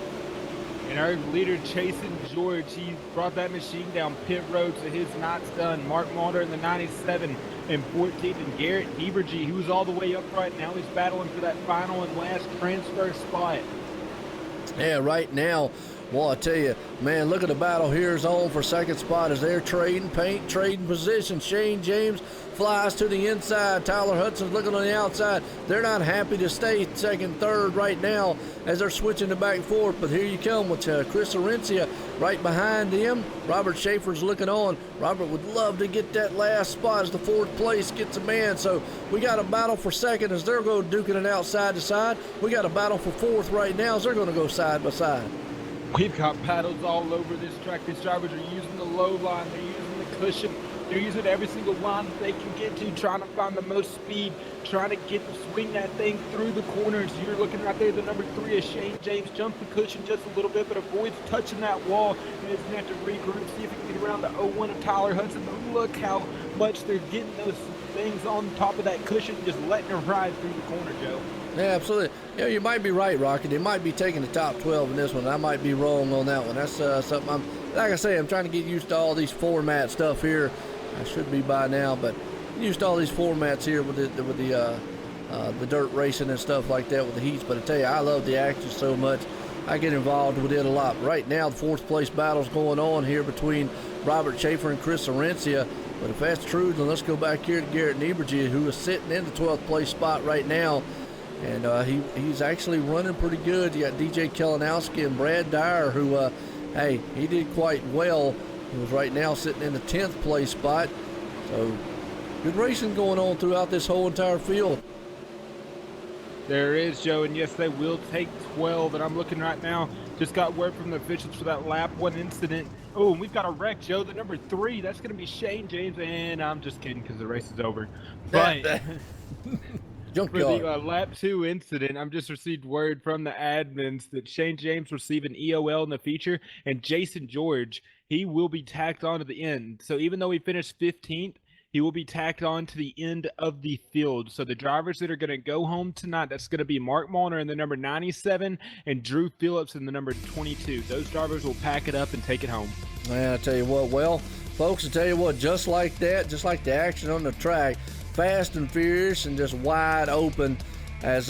And our leader, Jason George, he brought that machine down pit road, so his night's done. Mark Mulder in the 97 and 14, and Garrett Nieberge, who's all the way up right now. He's battling for that final and last transfer spot. Yeah, right now, well, I tell you, man, look at the battle here is on for second spot as they're trading paint, trading position. Shane James flies to the inside. Tyler Hudson's looking on the outside. They're not happy to stay second, third right now as they're switching the back and forth. But here you come with Chris Cerencia right behind them. Robert Schaefer's looking on. Robert would love to get that last spot as the 4th place gets a man. So we got a battle for second as they're going duking it out side to side. We got a battle for 4th right now as they're going to go side by side. We've got battles all over this track. These drivers are using the low line. They're using the cushion. They're using every single line that they can get to, trying to find the most speed, trying to swing that thing through the corners. You're looking right there, the number 3 is Shane James. Jumps the cushion just a little bit, but avoids touching that wall. And is going to have to regroup, see if he can get around the 0-1 of Tyler Hudson. But look how much they're getting those things on top of that cushion, just letting her ride through the corner, Joe. Yeah, absolutely. Yeah, you might be right, Rocky. They might be taking the top 12 in this one. I might be wrong on that one. That's something like I say, I'm trying to get used to all these format stuff here. I should be by now, but used to all these formats here with the dirt racing and stuff like that with the heats. But I tell you, I love the action so much. I get involved with it a lot. Right now, the fourth place battle's going on here between Robert Schaefer and Chris Arencia. But if that's true, then let's go back here to Garrett Nieberge, who is sitting in the 12th place spot right now. And he's actually running pretty good. You got DJ Kelenowski and Brad Dyer, who, hey, he did quite well. He was right now sitting in the 10th place spot. So good racing going on throughout this whole entire field. There is, Joe, and yes, they will take 12. And I'm looking right now, just got word from the officials for that lap 1 incident. Oh, and we've got a wreck, Joe, the number 3. That's going to be Shane James, and I'm just kidding because the race is over. But for the lap 2 incident, I'm just received word from the admins that Shane James received an EOL in the feature, and Jason George, he will be tacked on to the end. So even though he finished 15th, he will be tacked on to the end of the field. So the drivers that are going to go home tonight, that's going to be Mark Molnar in the number 97 and Drew Phillips in the number 22. Those drivers will pack it up and take it home. Man, I tell you what, well, folks, I tell you what, just like that, just like the action on the track, fast and furious and just wide open. As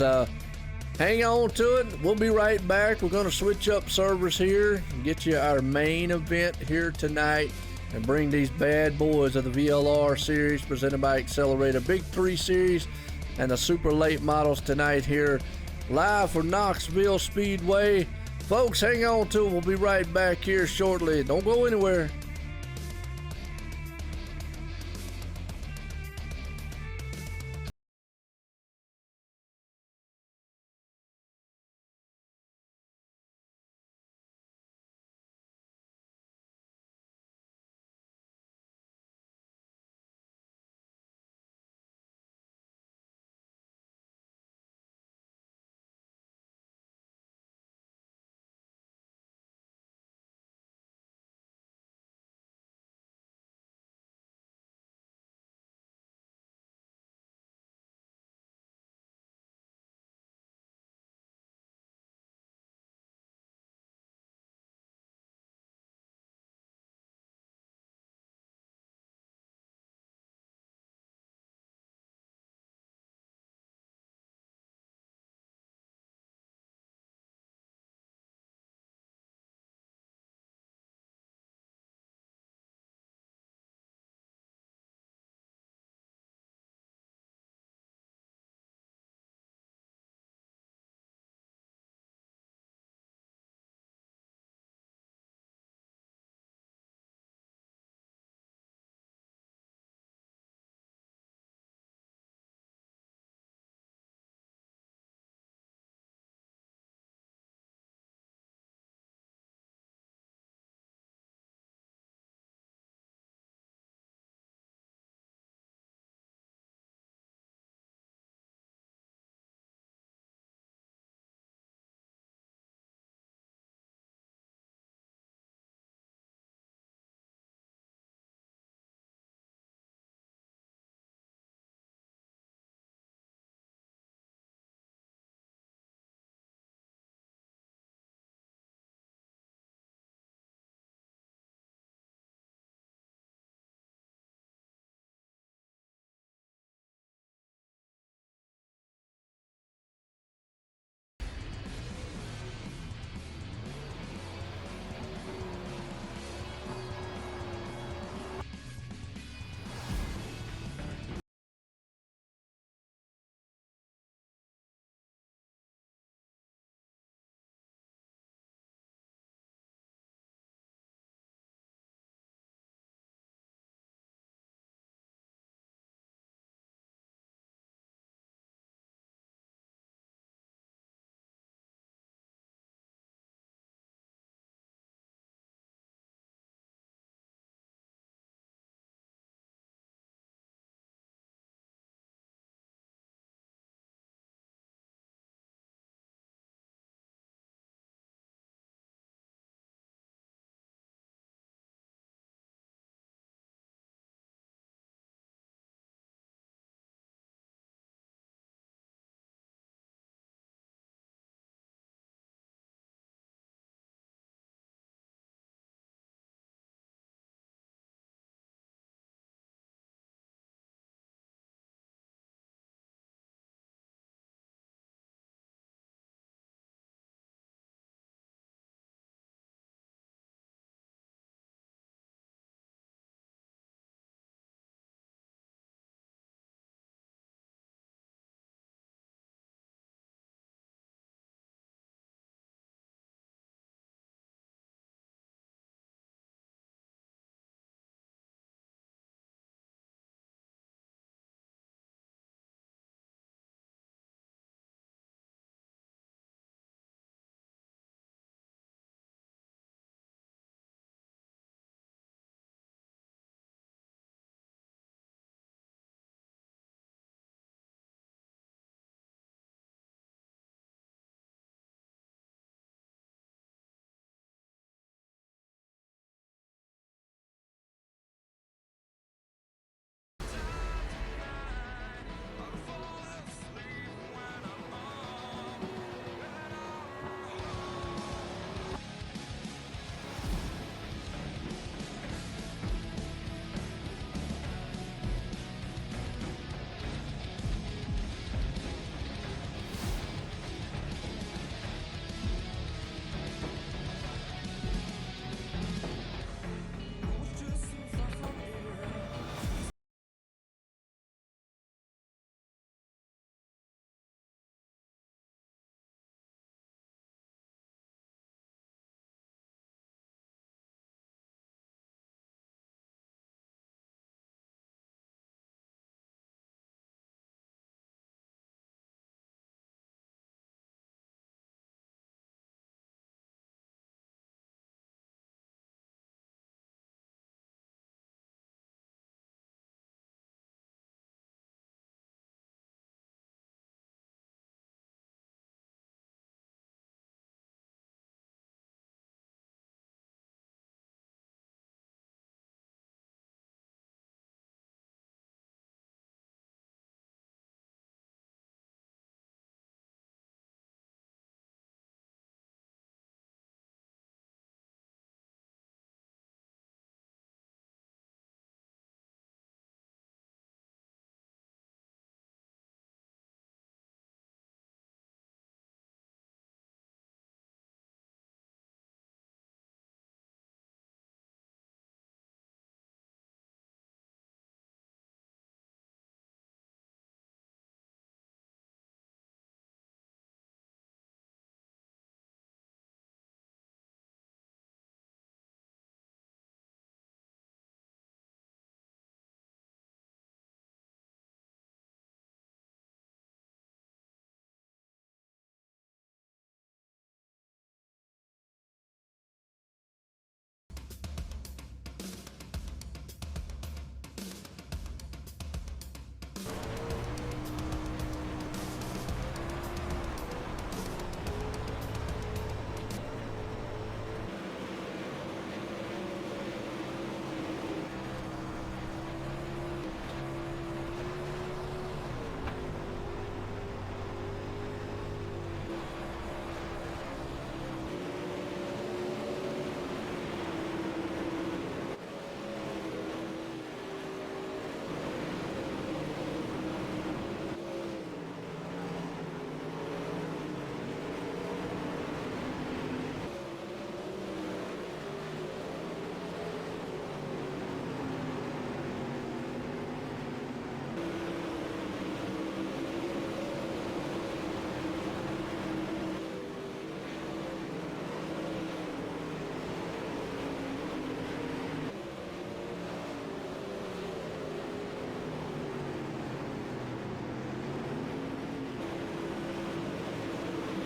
hang on to it, we'll be right back. We're going to switch up servers here and get you our main event here tonight and bring these bad boys of the VLR series presented by X.celerated Big 3 series and the super late models tonight here live from Knoxville Speedway. Folks, hang on to it. We'll be right back here shortly. Don't go anywhere.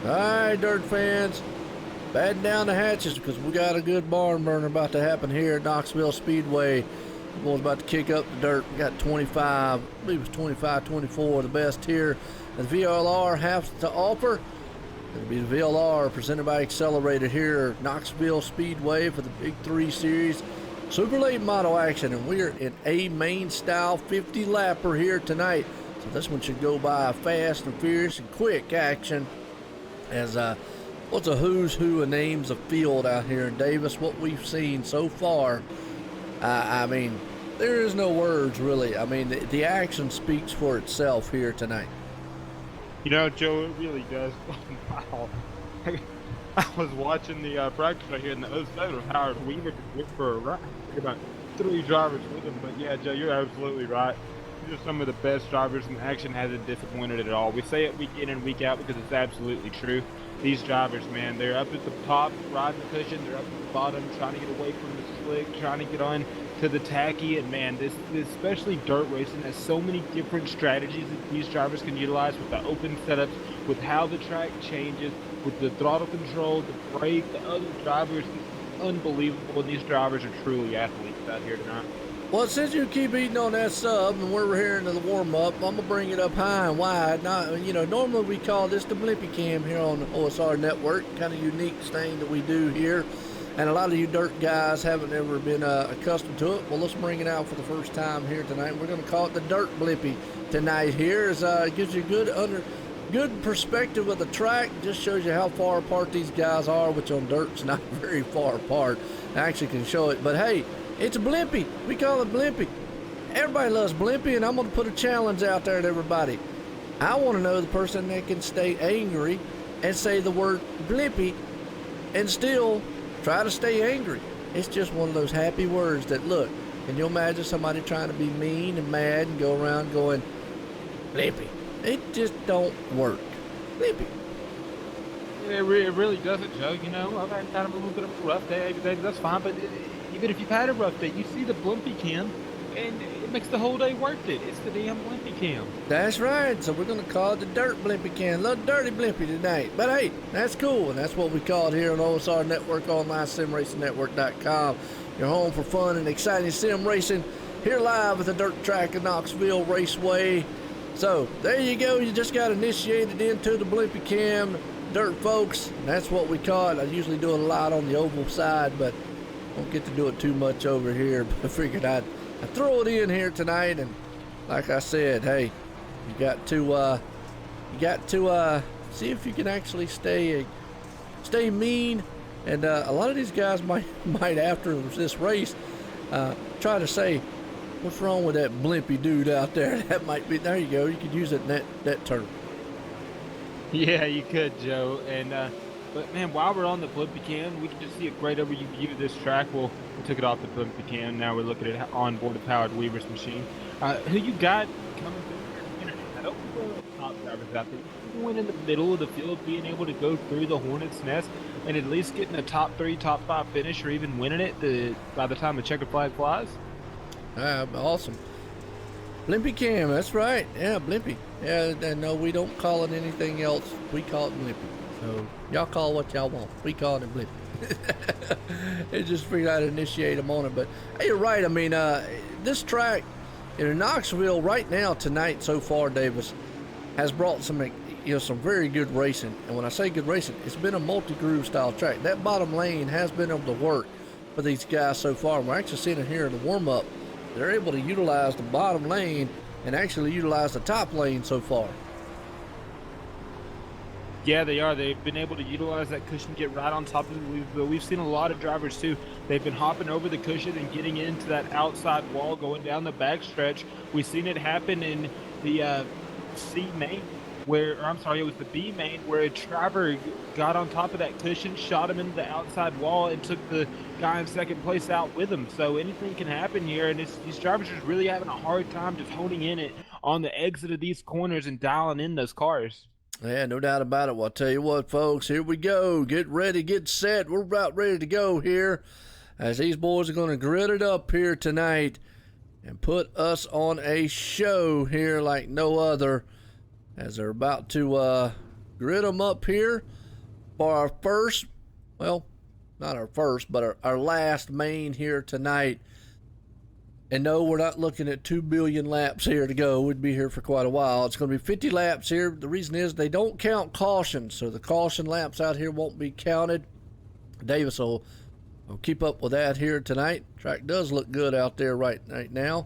All right, dirt fans, batten down the hatches because we got a good barn burner about to happen here at Knoxville Speedway. The boys about to kick up the dirt. We got 25, I believe it's 25, 24, the best here. The VLR has to offer. It'll be the VLR presented by X.celerated here at Knoxville Speedway for the Big 3 Series Super Late Model action. And we're in a main style 50 lapper here tonight. So this one should go by fast and fierce and quick action. As what's a who's who of names of field out here in Davis, what we've seen so far, I mean, there is no words really. I mean, the action speaks for itself here tonight. You know, Joe, it really does. Wow. I was watching the practice right here in the 07 of Howard Weaver for a ride. About 3 drivers with him, but yeah, Joe, you're absolutely right. These are some of the best drivers, and action hasn't disappointed at all. We say it week in and week out because it's absolutely true. These drivers, man, they're up at the top, riding the cushion. They're up at the bottom, trying to get away from the slick, trying to get on to the tacky. And man, this especially dirt racing has so many different strategies that these drivers can utilize with the open setups, with how the track changes, with the throttle control, the brake, the other drivers. It's unbelievable, and these drivers are truly athletes out here tonight. Well, since you keep eating on that sub and we're here into the warm-up, I'm going to bring it up high and wide. Now, you know, normally we call this the Blimpy Cam here on the OSR network, kind of unique thing that we do here. And a lot of you dirt guys haven't ever been accustomed to it. Well, let's bring it out for the first time here tonight. We're going to call it the Dirt Blimpy tonight here. It gives you good perspective of the track. Just shows you how far apart these guys are, which on dirt's not very far apart. I actually can show it, but hey, it's a Blimpy. We call it Blimpy. Everybody loves Blimpy, and I'm going to put a challenge out there to everybody. I want to know the person that can stay angry and say the word Blimpy and still try to stay angry. It's just one of those happy words that, look, can you imagine somebody trying to be mean and mad and go around going, Blimpy? It just don't work. Blimpy. It really doesn't, Joe. You know, I've had kind of a little bit of a rough day. That's fine, but even if you've had a rough day, you see the Blimpy Cam, and it makes the whole day worth it. It's the damn Blimpy Cam. That's right. So we're going to call it the Dirt Blimpy Cam. Little dirty Blimpy tonight. But hey, that's cool, and that's what we call it here on OSR Network, online, simracingnetwork.com. Your home for fun and exciting sim racing here live at the dirt track of Knoxville Raceway. So there you go. You just got initiated into the Blimpy Cam, dirt folks. And that's what we call it. I usually do it a lot on the oval side, but don't get to do it too much over here. But I figured I'd throw it in here tonight. And like I said, hey, you got to see if you can actually stay mean. And a lot of these guys might after this race try to say, what's wrong with that Blimpy dude out there? That might be, there you go. You could use it in that term. Yeah, you could, Joe. And but man, while we're on the Blimpy Cam, we can just see a great overview of this track. Well, we took it off the Blimpy Cam. Now we're looking at on board of Howard Weaver's machine. Who you got coming through here? I don't know the top drivers out there. Going in the middle of the field, being able to go through the Hornet's Nest and at least getting a top 3, top 5 finish, or even winning it by the time the checkered flag flies. Awesome. Blimpy Cam, that's right. Yeah, Blimpy. Yeah, no, we don't call it anything else. We call it Blimpy. So y'all call what y'all want. We call it Blimpy. It just figured I'd initiate them on it. But hey, you're right. I mean, this track in Knoxville right now tonight so far, Davis, has brought some very good racing. And when I say good racing, it's been a multi-groove style track. That bottom lane has been able to work for these guys so far. We're actually seeing it here in the warm-up. They're able to utilize the bottom lane and actually utilize the top lane so far. Yeah, they are. They've been able to utilize that cushion, get right on top of it. We've seen a lot of drivers, too. They've been hopping over the cushion and getting into that outside wall, going down the backstretch. We've seen it happen in the C main, it was the B main, where a driver got on top of that cushion, shot him into the outside wall, and took the guy in second place out with him. So anything can happen here, and these drivers are really having a hard time just honing in it on the exit of these corners and dialing in those cars. Yeah, no doubt about it. Well, I'll tell you what, folks, here we go. Get ready, get set. We're about ready to go here as these boys are going to grit it up here tonight and put us on a show here like no other, as they're about to grid them up here for our first, well, not our first, but our last main here tonight. And no, we're not looking at 2 billion laps here to go. We'd be here for quite a while. It's going to be 50 laps here. The reason is they don't count caution, so the caution laps out here won't be counted. Davis will keep up with that here tonight. Track does look good out there right now,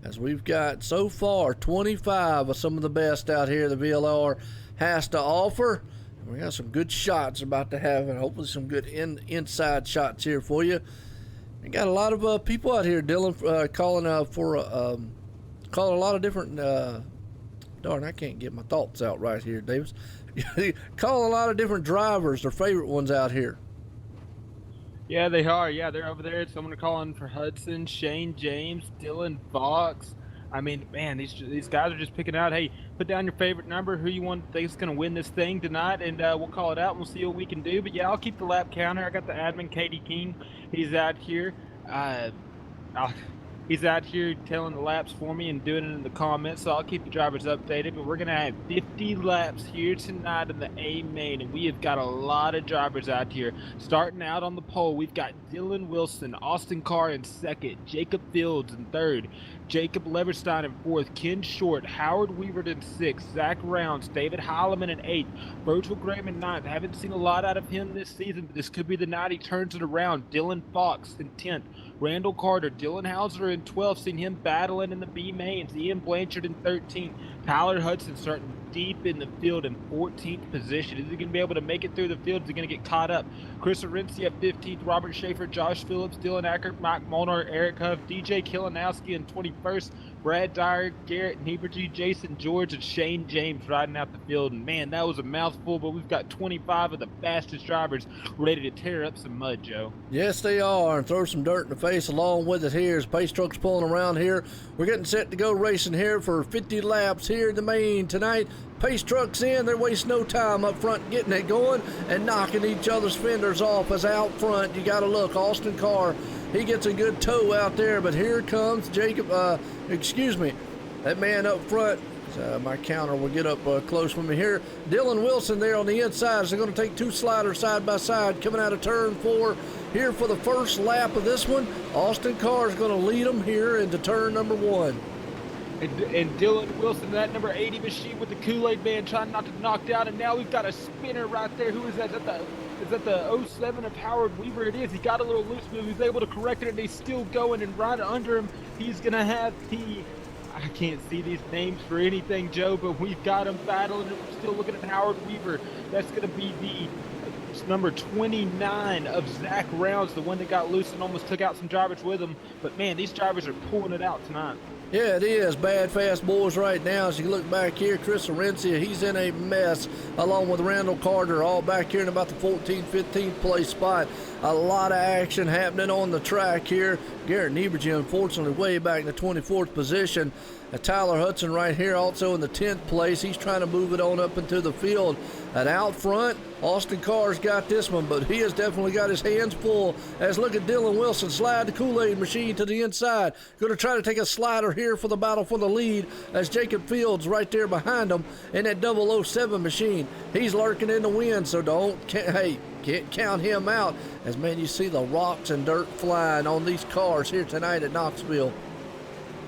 as we've got so far 25 of some of the best out here the VLR has to offer. And we got some good shots about to have, and hopefully some good inside shots here for you. We got a lot of people out here, Dylan, calling calling a lot of different. Darn, I can't get my thoughts out right here, Davis. Calling a lot of different drivers, their favorite ones out here. Yeah, they are. Yeah, they're over there. Someone calling for Hudson, Shane James, Dylan Fox. I mean, man, these guys are just picking out. Hey, put down your favorite number, who you want think is going to win this thing tonight, and we'll call it out and we'll see what we can do. But yeah, I'll keep the lap counter. I got the admin, Katie King. He's out here. He's out here telling the laps for me and doing it in the comments, so I'll keep the drivers updated. But we're going to have 50 laps here tonight in the A main, and we have got a lot of drivers out here. Starting out on the pole, we've got Dylan Wilson, Austin Carr in second, Jacob Fields in third, Jacob Leverstein in fourth, Ken Short, Howard Weaver in sixth, Zach Rounds, David Holloman in eighth, Virgil Graham in ninth. I haven't seen a lot out of him this season, but this could be the night he turns it around. Dylan Fox in 10th, Randall Carter, Dylan Hauser in 12th, seen him battling in the B mains, Ian Blanchard in 13th, Tyler Hudson starting deep in the field in 14th position. Is he going to be able to make it through the field? Is he going to get caught up? Chris Arenci at 15th, Robert Schaefer, Josh Phillips, Dylan Ackert, Mike Molnar, Eric Huff, DJ Kilanowski in 21st, Brad Dyer, Garrett Niebergy, Jason George, and Shane James riding out the field. And man, that was a mouthful, but we've got 25 of the fastest drivers ready to tear up some mud, Joe. Yes, they are, and throw some dirt in the face along with it here as pace trucks pulling around here. We're getting set to go racing here for 50 laps here in the main tonight. Pace trucks in, they're wasting no time up front getting it going and knocking each other's fenders off. As out front, you got to look, Austin Carr, he gets a good tow out there, but here comes Jacob, that man up front. My counter will get up close with me here. Dylan Wilson there on the inside. They're going to take two sliders side by side coming out of turn 4 here for the first lap of this one. Austin Carr is going to lead them here into turn number 1. And Dylan Wilson, that number 80 machine with the Kool-Aid man trying not to knock down. And now we've got a spinner right there. Who is that? Is that the 07 of Howard Weaver? It is. He got a little loose, but he's able to correct it, and he's still going. And right under him, he's going to have I can't see these names for anything, Joe, but we've got him battling. We're still looking at Howard Weaver. That's going to be the number 29 of Zach Rounds, the one that got loose and almost took out some drivers with him. But, man, these drivers are pulling it out tonight. Yeah, it is. Bad fast boys right now. As you look back here, Chris Arenci, he's in a mess, along with Randall Carter, all back here in about the 14th, 15th place spot. A lot of action happening on the track here. Garrett Niebergy, unfortunately, way back in the 24th position. Tyler Hudson right here also in the 10th place. He's trying to move it on up into the field. And out front, Austin Carr's got this one, but he has definitely got his hands full. As look at Dylan Wilson slide the Kool-Aid machine to the inside. Going to try to take a slider here for the battle for the lead as Jacob Fields right there behind him in that 007 machine. He's lurking in the wind, so can't count him out. As, man, you see the rocks and dirt flying on these cars here tonight at Knoxville.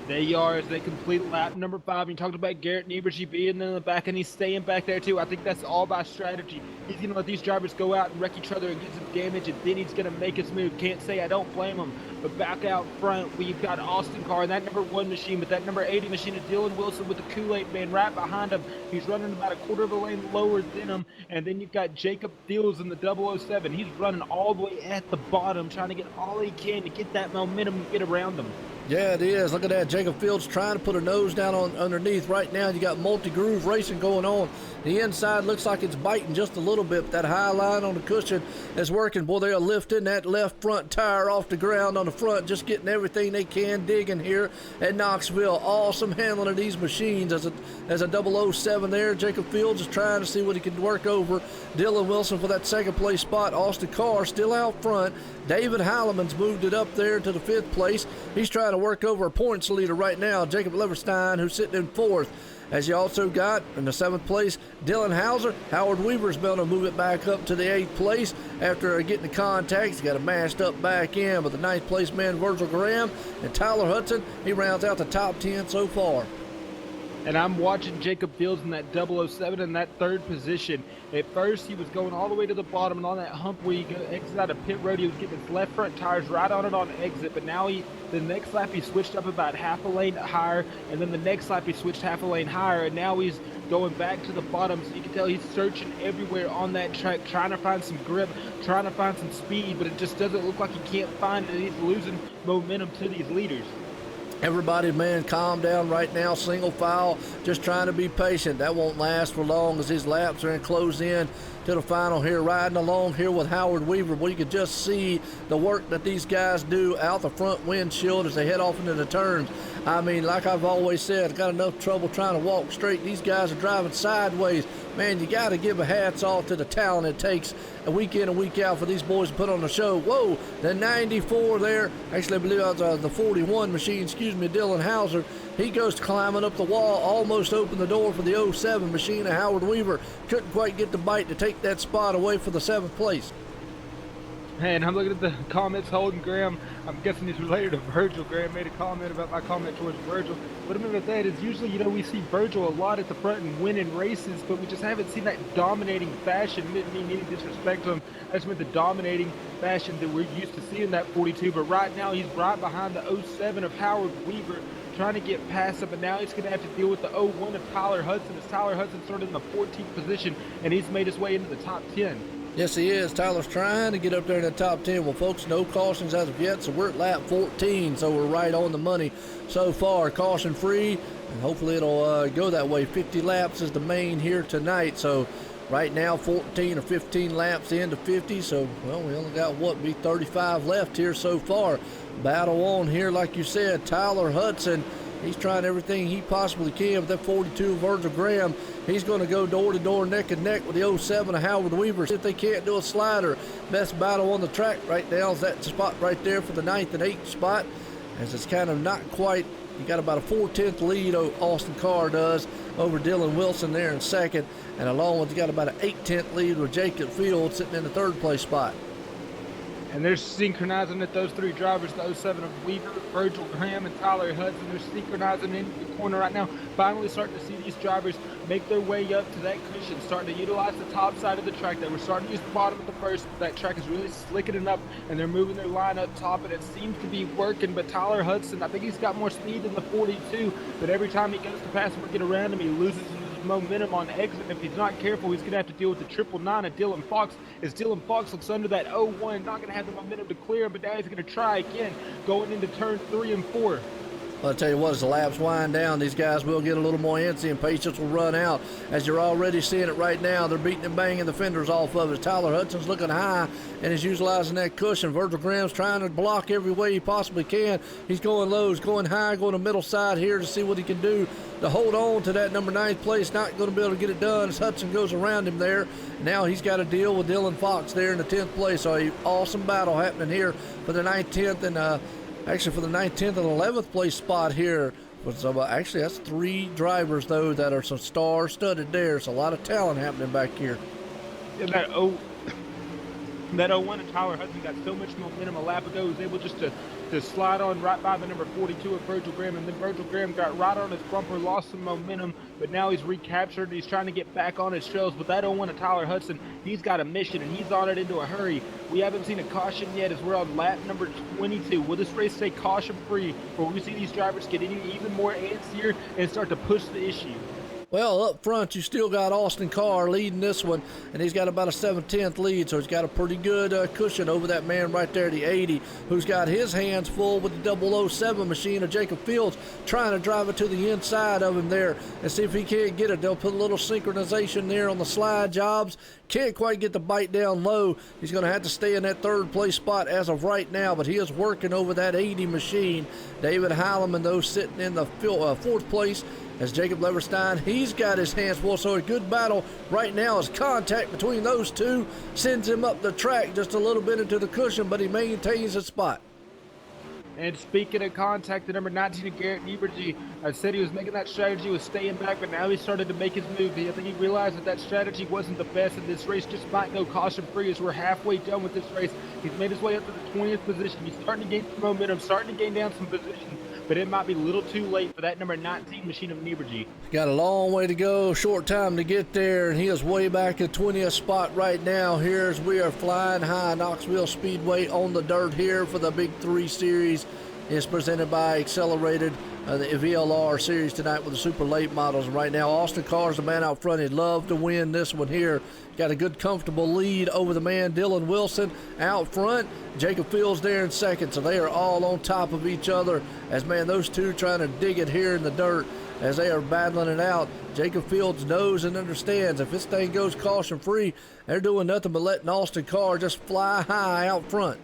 They are, as they complete lap number 5. You talked about Garrett Niebergy being in the back, and he's staying back there too. I think that's all by strategy. He's going to let these drivers go out and wreck each other and get some damage, and then he's going to make his move. Can't say I don't blame him. But back out front, we've got Austin Carr and that number 1 machine, but that number 80 machine is Dylan Wilson with the Kool-Aid man right behind him. He's running about a quarter of a lane lower than him. And then you've got Jacob Fields in the 007. He's running all the way at the bottom, trying to get all he can to get that momentum and get around him. Yeah, it is. Look at that. Jacob Fields trying to put a nose down on underneath. Right now, you got multi-groove racing going on. The inside looks like it's biting just a little bit. But that high line on the cushion is working. Boy, they're lifting that left front tire off the ground on the front, just getting everything they can digging here at Knoxville. Awesome handling of these machines. As a 007 there, Jacob Fields is trying to see what he can work over. Dylan Wilson for that second place spot. Austin Carr still out front. David Holloman's moved it up there to the 5th place. He's trying to work over a points leader right now, Jacob Leverstein, who's sitting in 4th. As you also got in the 7th place, Dylan Hauser. Howard Weaver's been able to move it back up to the 8th place after getting the contact. He's got a mashed up back end, but the 9th place man, Virgil Graham, and Tyler Hudson, he rounds out the top 10 so far. And I'm watching Jacob Fields in that 007 in that 3rd position. At first, he was going all the way to the bottom, and on that hump where he exits out of pit road, he was getting his left front tires right on it on exit. But now the next lap he switched up about half a lane higher, and then the next lap he switched half a lane higher, and now he's going back to the bottom. So you can tell he's searching everywhere on that track, trying to find some grip, trying to find some speed, but it just doesn't look like he can't find it. He's losing momentum to these leaders. Everybody, man, calm down right now. Single file, just trying to be patient. That won't last for long as these laps are in close in to the final here. Riding along here with Howard Weaver, but you can just see the work that these guys do out the front windshield as they head off into the turns. I mean, like I've always said, I got enough trouble trying to walk straight. These guys are driving sideways. Man, you got to give a hats off to the talent it takes a week in and week out for these boys to put on the show. Whoa, the 94 there. Actually, I believe that was the 41 machine, excuse me, Dylan Hauser. He goes climbing up the wall, almost opened the door for the 07 machine of Howard Weaver. Couldn't quite get the bite to take that spot away for the 7th place. And I'm looking at the comments. Holden Graham, I'm guessing he's related to Virgil. Graham made a comment about my comment towards Virgil. What I mean about that is usually, you know, we see Virgil a lot at the front and winning races, but we just haven't seen that dominating fashion. Didn't mean any disrespect to him. I just meant the dominating fashion that we're used to seeing that 42. But right now he's right behind the 07 of Howard Weaver, trying to get past him, but now he's going to have to deal with the 01 of Tyler Hudson, as Tyler Hudson started in the 14th position, and he's made his way into the top 10. Yes, he is. Tyler's trying to get up there in the top 10. Well, folks, no cautions as of yet, so we're at lap 14, so we're right on the money so far. Caution free, and hopefully it'll go that way. 50 laps is the main here tonight, so right now 14 or 15 laps into 50, so, well, we only got, what, be 35 left here so far. Battle on here, like you said. Tyler Hudson, he's trying everything he possibly can with that 42 Virgil Graham. He's going to go door to door, neck and neck with the 07 of Howard Weaver. If they can't do a slider, best battle on the track right now is that spot right there for the 9th and 8th spot, as it's kind of not quite. You got about a 4/10 lead, Austin Carr does, over Dylan Wilson there in 2nd, and along with, you got about an 8/10 lead with Jacob Fields sitting in the 3rd place spot. And they're synchronizing at those 3 drivers, the 07 of Weaver, Virgil Graham, and Tyler Hudson. They're synchronizing into the corner right now. Finally starting to see these drivers make their way up to that cushion, starting to utilize the top side of the track. They were starting to use the bottom at the first, but that track is really slicking it up, and they're moving their line up top, and it seems to be working. But Tyler Hudson, I think he's got more speed than the 42, but every time he goes to pass him or get around him, he loses momentum on exit. If he's not careful, he's going to have to deal with the 999 of Dylan Fox, as Dylan Fox looks under that 01, not going to have the momentum to clear, but now he's going to try again going into turn 3 and 4. Well, I'll tell you what, as the laps wind down, these guys will get a little more antsy and patience will run out. As you're already seeing it right now, they're beating and banging the fenders off of it. Tyler Hudson's looking high and is utilizing that cushion. Virgil Graham's trying to block every way he possibly can. He's going low, he's going high, going to middle side here to see what he can do to hold on to that number 9th place. Not going to be able to get it done as Hudson goes around him there. Now he's got to deal with Dylan Fox there in the 10th place. So an awesome battle happening here for the 9th, 10th, and actually for the 9th, 10th, and 11th place spot here. So actually, that's 3 drivers, though, that are some star-studded there. It's a lot of talent happening back here. And that 01 and Tyler Hudson got so much momentum a lap ago. He was able just to slide on right by the number 42 of Virgil Graham, and then Virgil Graham got right on his bumper, lost some momentum, but now he's recaptured. He's trying to get back on his trails, but that 01 of Tyler Hudson, he's got a mission, and he's on it into a hurry. We haven't seen a caution yet as we're on lap number 22. Will this race stay caution-free, or will we see these drivers get even more antsier and start to push the issue? Well, up front, you still got Austin Carr leading this one, and he's got about a 7/10 lead, so he's got a pretty good cushion over that man right there, the 80, who's got his hands full with the 007 machine of Jacob Fields, trying to drive it to the inside of him there and see if he can't get it. They'll put a little synchronization there on the slide jobs. Can't quite get the bite down low. He's going to have to stay in that 3rd place spot as of right now, but he is working over that 80 machine. David Heileman, though, sitting in the 4th place. As Jacob Leverstein, he's got his hands full, so a good battle right now as contact between those two sends him up the track just a little bit into the cushion, but he maintains his spot. And speaking of contact, the number 19 of Garrett Niebergy said he was making that strategy, was staying back, but now he started to make his move. I think he realized that that strategy wasn't the best, and this race just might go caution-free as we're halfway done with this race. He's made his way up to the 20th position. He's starting to gain some momentum, starting to gain down some position, but it might be a little too late for that number 19 machine of Niebergy. Got a long way to go, short time to get there, and he is way back at 20th spot right now. Here as we are flying high, Knoxville Speedway on the dirt here for the Big 3 Series. It's presented by X.celerated, the VLR series tonight with the super late models. Right now, Austin Carr's the man out front. He'd love to win this one here. Got a good, comfortable lead over the man, Dylan Wilson, out front. Jacob Fields there in second, so they are all on top of each other as, man, those two trying to dig it here in the dirt as they are battling it out. Jacob Fields knows and understands if this thing goes caution-free, they're doing nothing but letting Austin Carr just fly high out front.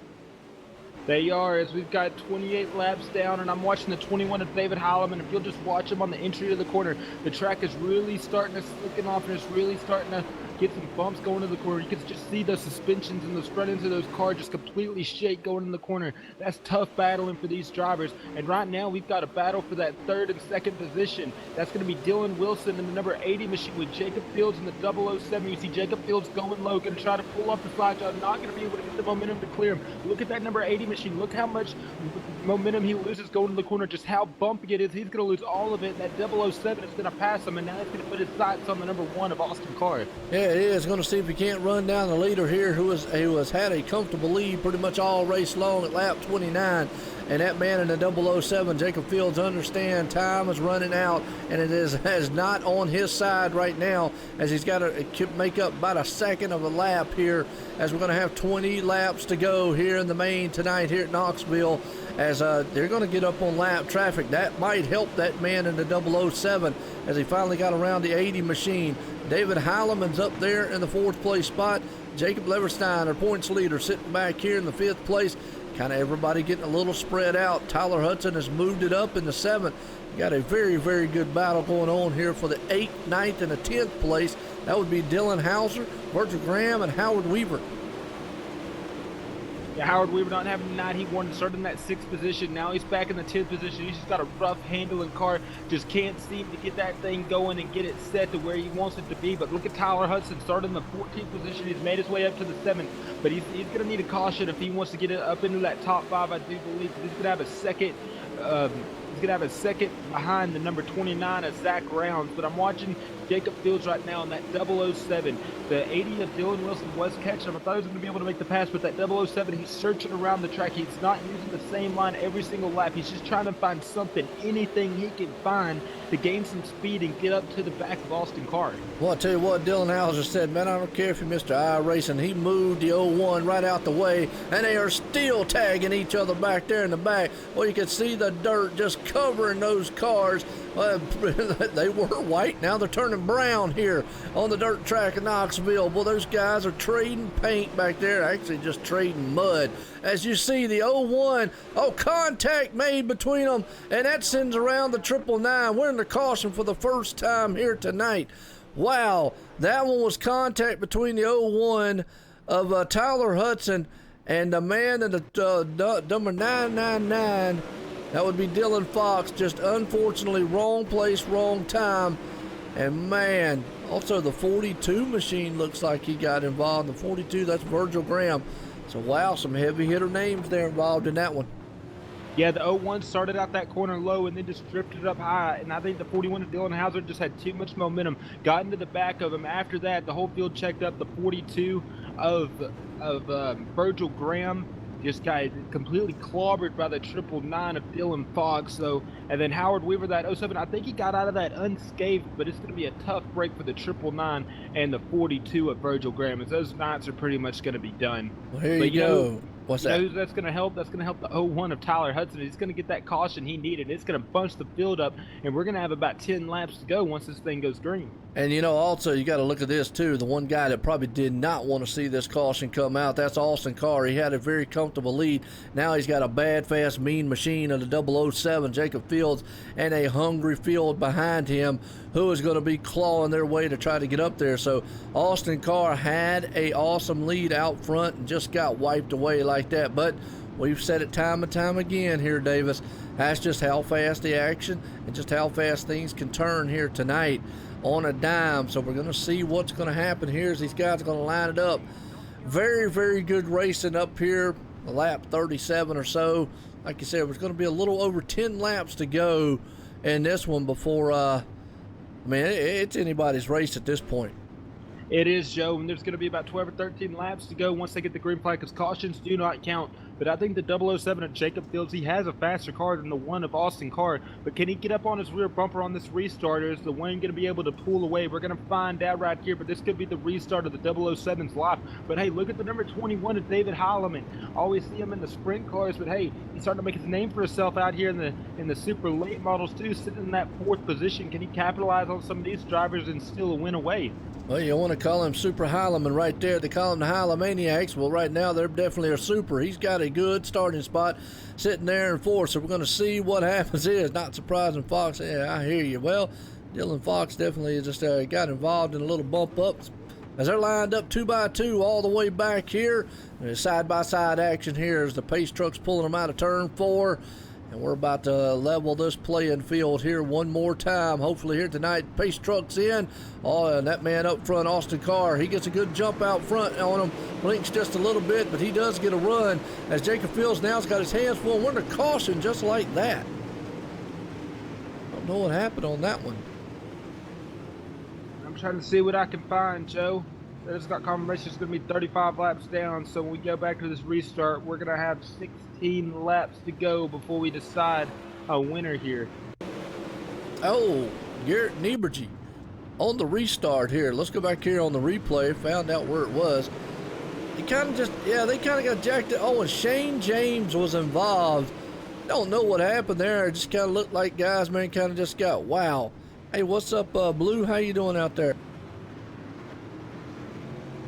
They are, as we've got 28 laps down, and I'm watching the 21 of David Heilemann. If you'll just watch him on the entry to the corner, the track is really starting to slicken off, and it's really starting to get some bumps going to the corner. You can just see those suspensions and those front ends of those cars just completely shake going in the corner. That's tough battling for these drivers. And right now, we've got a battle for that third and second position. That's going to be Dylan Wilson in the number 80 machine with Jacob Fields in the 007. You see Jacob Fields going low, going to try to pull off the side job, not going to be able to get the momentum to clear him. Look at that number 80 machine. Look how much momentum he loses going to the corner, just how bumpy it is. He's going to lose all of it. And that 007 is going to pass him, and now he's going to put his sights on the number 1 of Austin Carr. Yeah, it is. Going to see if he can't run down the leader here, who has had a comfortable lead pretty much all race long at lap 29. And that man in the 007, Jacob Fields, understand time is running out, and it is not on his side right now, as he's got to make up about a second of a lap here, as we're going to have 20 laps to go here in the main tonight here at Knoxville, as they're going to get up on lap traffic. That might help that man in the 007 as he finally got around the 80 machine. David Heilemann's up there in the 4th place spot. Jacob Leverstein, our points leader, sitting back here in the 5th place. Kind of everybody getting a little spread out. Tyler Hudson has moved it up in the 7th. Got a very, very good battle going on here for the 8th, 9th, and the 10th place. That would be Dylan Hauser, Virgil Graham, and Howard Weaver. Yeah, Howard Weaver not having the night he wanted, started in that 6th position. Now he's back in the 10th position. He's just got a rough handling car. Just can't seem to get that thing going and get it set to where he wants it to be. But look at Tyler Hudson, started in the 14th position. He's made his way up to the 7th. But he's going to need a caution if he wants to get it up into that top 5, I do believe. He's going to have a second. He's going to have a second behind the number 29 of Zach Rounds. But I'm watching Jacob Fields right now in that 007. The 80 of Dylan Wilson was catching him. I thought he was going to be able to make the pass, but that 007, he's searching around the track. He's not using the same line every single lap. He's just trying to find something, anything he can find to gain some speed and get up to the back of Austin Carr. Well, I'll tell you what, Dylan Hauser said, man, I don't care if you're Mr. iracing. He moved the 01 right out the way, and they are still tagging each other back there in the back. Well, you can see the dirt just covering those cars. They were white, now they're turning brown here on the dirt track in Knoxville. Well, those guys are trading paint back there, actually just trading mud. As you see, the 01, contact made between them, and that sends around the 999. We're in the caution for the first time here tonight. Wow, that one was contact between the 01 of Tyler Hudson and the man in the number 999. That would be Dylan Fox. Just unfortunately wrong place, wrong time. And man, also the 42 machine looks like he got involved. The 42, that's Virgil Graham. So wow, some heavy hitter names there involved in that one. Yeah, the 01 started out that corner low and then just drifted up high. And I think the 41 of Dylan Hauser just had too much momentum. Got into the back of him. After that, the whole field checked up. The 42 of Virgil Graham just got completely clobbered by the 999 of Dylan Fox. So, and then Howard Weaver, that 07, I think he got out of that unscathed, but it's going to be a tough break for the 999 and the 42 of Virgil Graham, as those nights are pretty much going to be done. Well, here you go. What's that? Who's that's going to help? That's going to help the 01 of Tyler Hudson. He's going to get that caution he needed. It's going to bunch the field up, and we're going to have about 10 laps to go once this thing goes green. And, you know, also, you got to look at this, too. The one guy that probably did not want to see this caution come out, that's Austin Carr. He had a very comfortable lead. Now he's got a bad, fast, mean machine of the 007, Jacob Fields, and a hungry field behind him who is going to be clawing their way to try to get up there. So Austin Carr had a awesome lead out front and just got wiped away like that. But We've said it time and time again here, Davis. That's just how fast the action and just how fast things can turn here tonight on a dime. So we're going to see what's going to happen here as these guys are going to line it up. Very, very good racing up here. Lap 37 or so. Like you said, there's going to be a little over 10 laps to go in this one before, I mean, it's anybody's race at this point. It is, Joe, and there's going to be about 12 or 13 laps to go once they get the green flag, because cautions do not count. But I think the 007 at Jacob Fields, he has a faster car than the one of Austin Carr. But can he get up on his rear bumper on this restart, or is the one going to be able to pull away? We're going to find out right here, but this could be the restart of the 007's life. But hey, look at the number 21 of David Heilemann. Always see him in the sprint cars, but hey, he's starting to make his name for himself out here in the super late models too, sitting in that 4th position. Can he capitalize on some of these drivers and steal a win away? Well, you want to call him Super Heilemann right there. They call him the Heilemaniacs. Well, right now, they're definitely a super. He's got a good starting spot sitting there in 4th, so we're going to see what happens here. Not surprising, Fox. Yeah, I hear you. Well, Dylan Fox definitely just got involved in a little bump up as they're lined up 2 by 2 all the way back here. Side-by-side action here as the pace truck's pulling them out of turn 4. And we're about to level this playing field here one more time. Hopefully here tonight, pace truck's in. Oh, and that man up front, Austin Carr, he gets a good jump out front on him. Blinks just a little bit, but he does get a run as Jacob Fields now's got his hands full. We're under caution just like that. Don't know what happened on that one. I'm trying to see what I can find, Joe. There's got confirmation it's going to be 35 laps down, so when we go back to this restart, we're going to have 16 laps to go before we decide a winner here. Oh, Garrett Nieberge on the restart here. Let's go back here on the replay. Found out where it was. He kind of just, yeah, they kind of got jacked it. Oh, and Shane James was involved. Don't know what happened there. It just kind of looked like guys, man, kind of just got, wow. Hey, what's up, Blue? How you doing out there?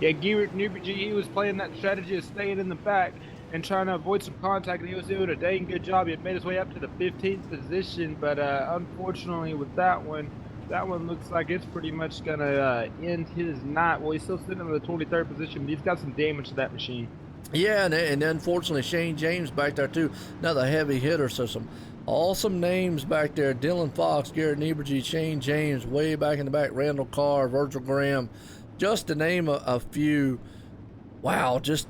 Yeah, Garrett Nieberge, he was playing that strategy of staying in the back and trying to avoid some contact, and he was doing a dang good job. He had made his way up to the 15th position, but unfortunately with that one looks like it's pretty much going to end his night. Well, he's still sitting in the 23rd position, but he's got some damage to that machine. Yeah, and unfortunately Shane James back there too, another heavy hitter, so some awesome names back there. Dylan Fox, Garrett Nieberge, Shane James, way back in the back, Randall Carr, Virgil Graham, just to name a few. Wow, just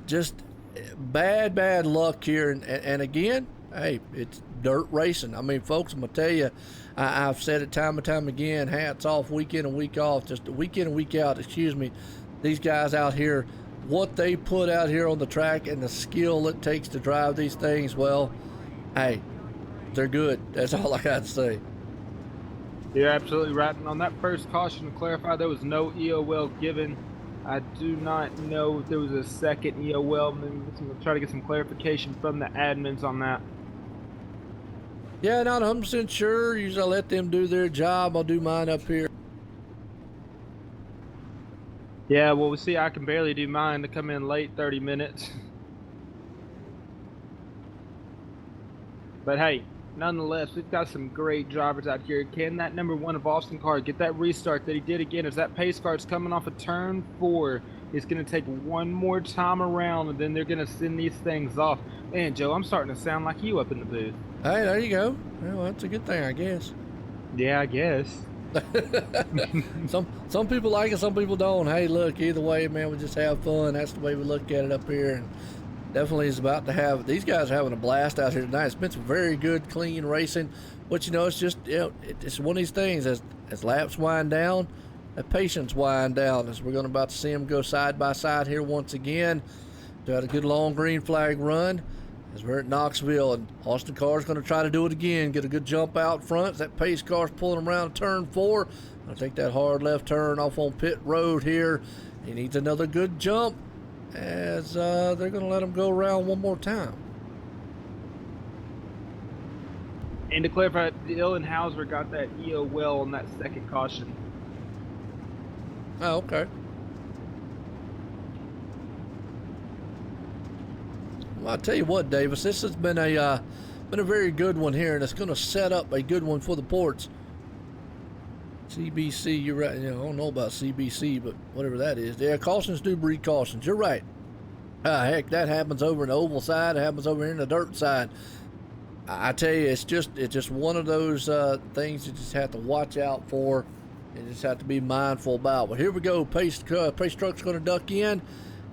bad luck here. And again, hey, it's dirt racing. I mean, folks, I'm going to tell you, I've said it time and time again, hats off week in and week off, just week in and week out, excuse me, these guys out here, what they put out here on the track and the skill it takes to drive these things, well, hey, they're good. That's all I got to say. You're absolutely right. And on that first caution, to clarify, there was no EOL given. I do not know if there was a second EOL. We'll try to get some clarification from the admins on that. Yeah, not 100% sure. Usually I let them do their job. I'll do mine up here. Yeah, well, we see I can barely do mine to come in late 30 minutes. But hey, nonetheless, we've got some great drivers out here. Can that number 1 of Austin Carr get that restart that he did again? As that pace car's coming off of turn 4, it's going to take one more time around, and then they're going to send these things off. Man, Joe, I'm starting to sound like you up in the booth. Hey, there you go. Well, that's a good thing, I guess. Yeah, I guess. Some people like it, some people don't. Hey, look, either way, man, we just have fun. That's the way we look at it up here. And definitely is about to have, these guys are having a blast out here tonight. It's been some very good, clean racing. But, you know, it's just, you know, it's one of these things. As laps wind down, the patience wind down. As we're about to see them go side by side here once again. They had a good long green flag run as we're at Knoxville, and Austin Carr's going to try to do it again. Get a good jump out front. That pace car's pulling around turn 4. Going to take that hard left turn off on pit road here. He needs another good jump as they're going to let him go around one more time. And to clarify, Dylan Hauser got that EOL on that second caution. Oh, okay. Well, I'll tell you what, Davis, this has been a very good one here, and it's going to set up a good one for the ports. CBC, you're right. You know, I don't know about CBC, but whatever that is. Yeah, cautions do breed cautions. You're right. Heck, that happens over in the oval side. It happens over here in the dirt side. I tell you, it's just one of those things you just have to watch out for. You just have to be mindful about. But here we go. Pace truck's going to duck in.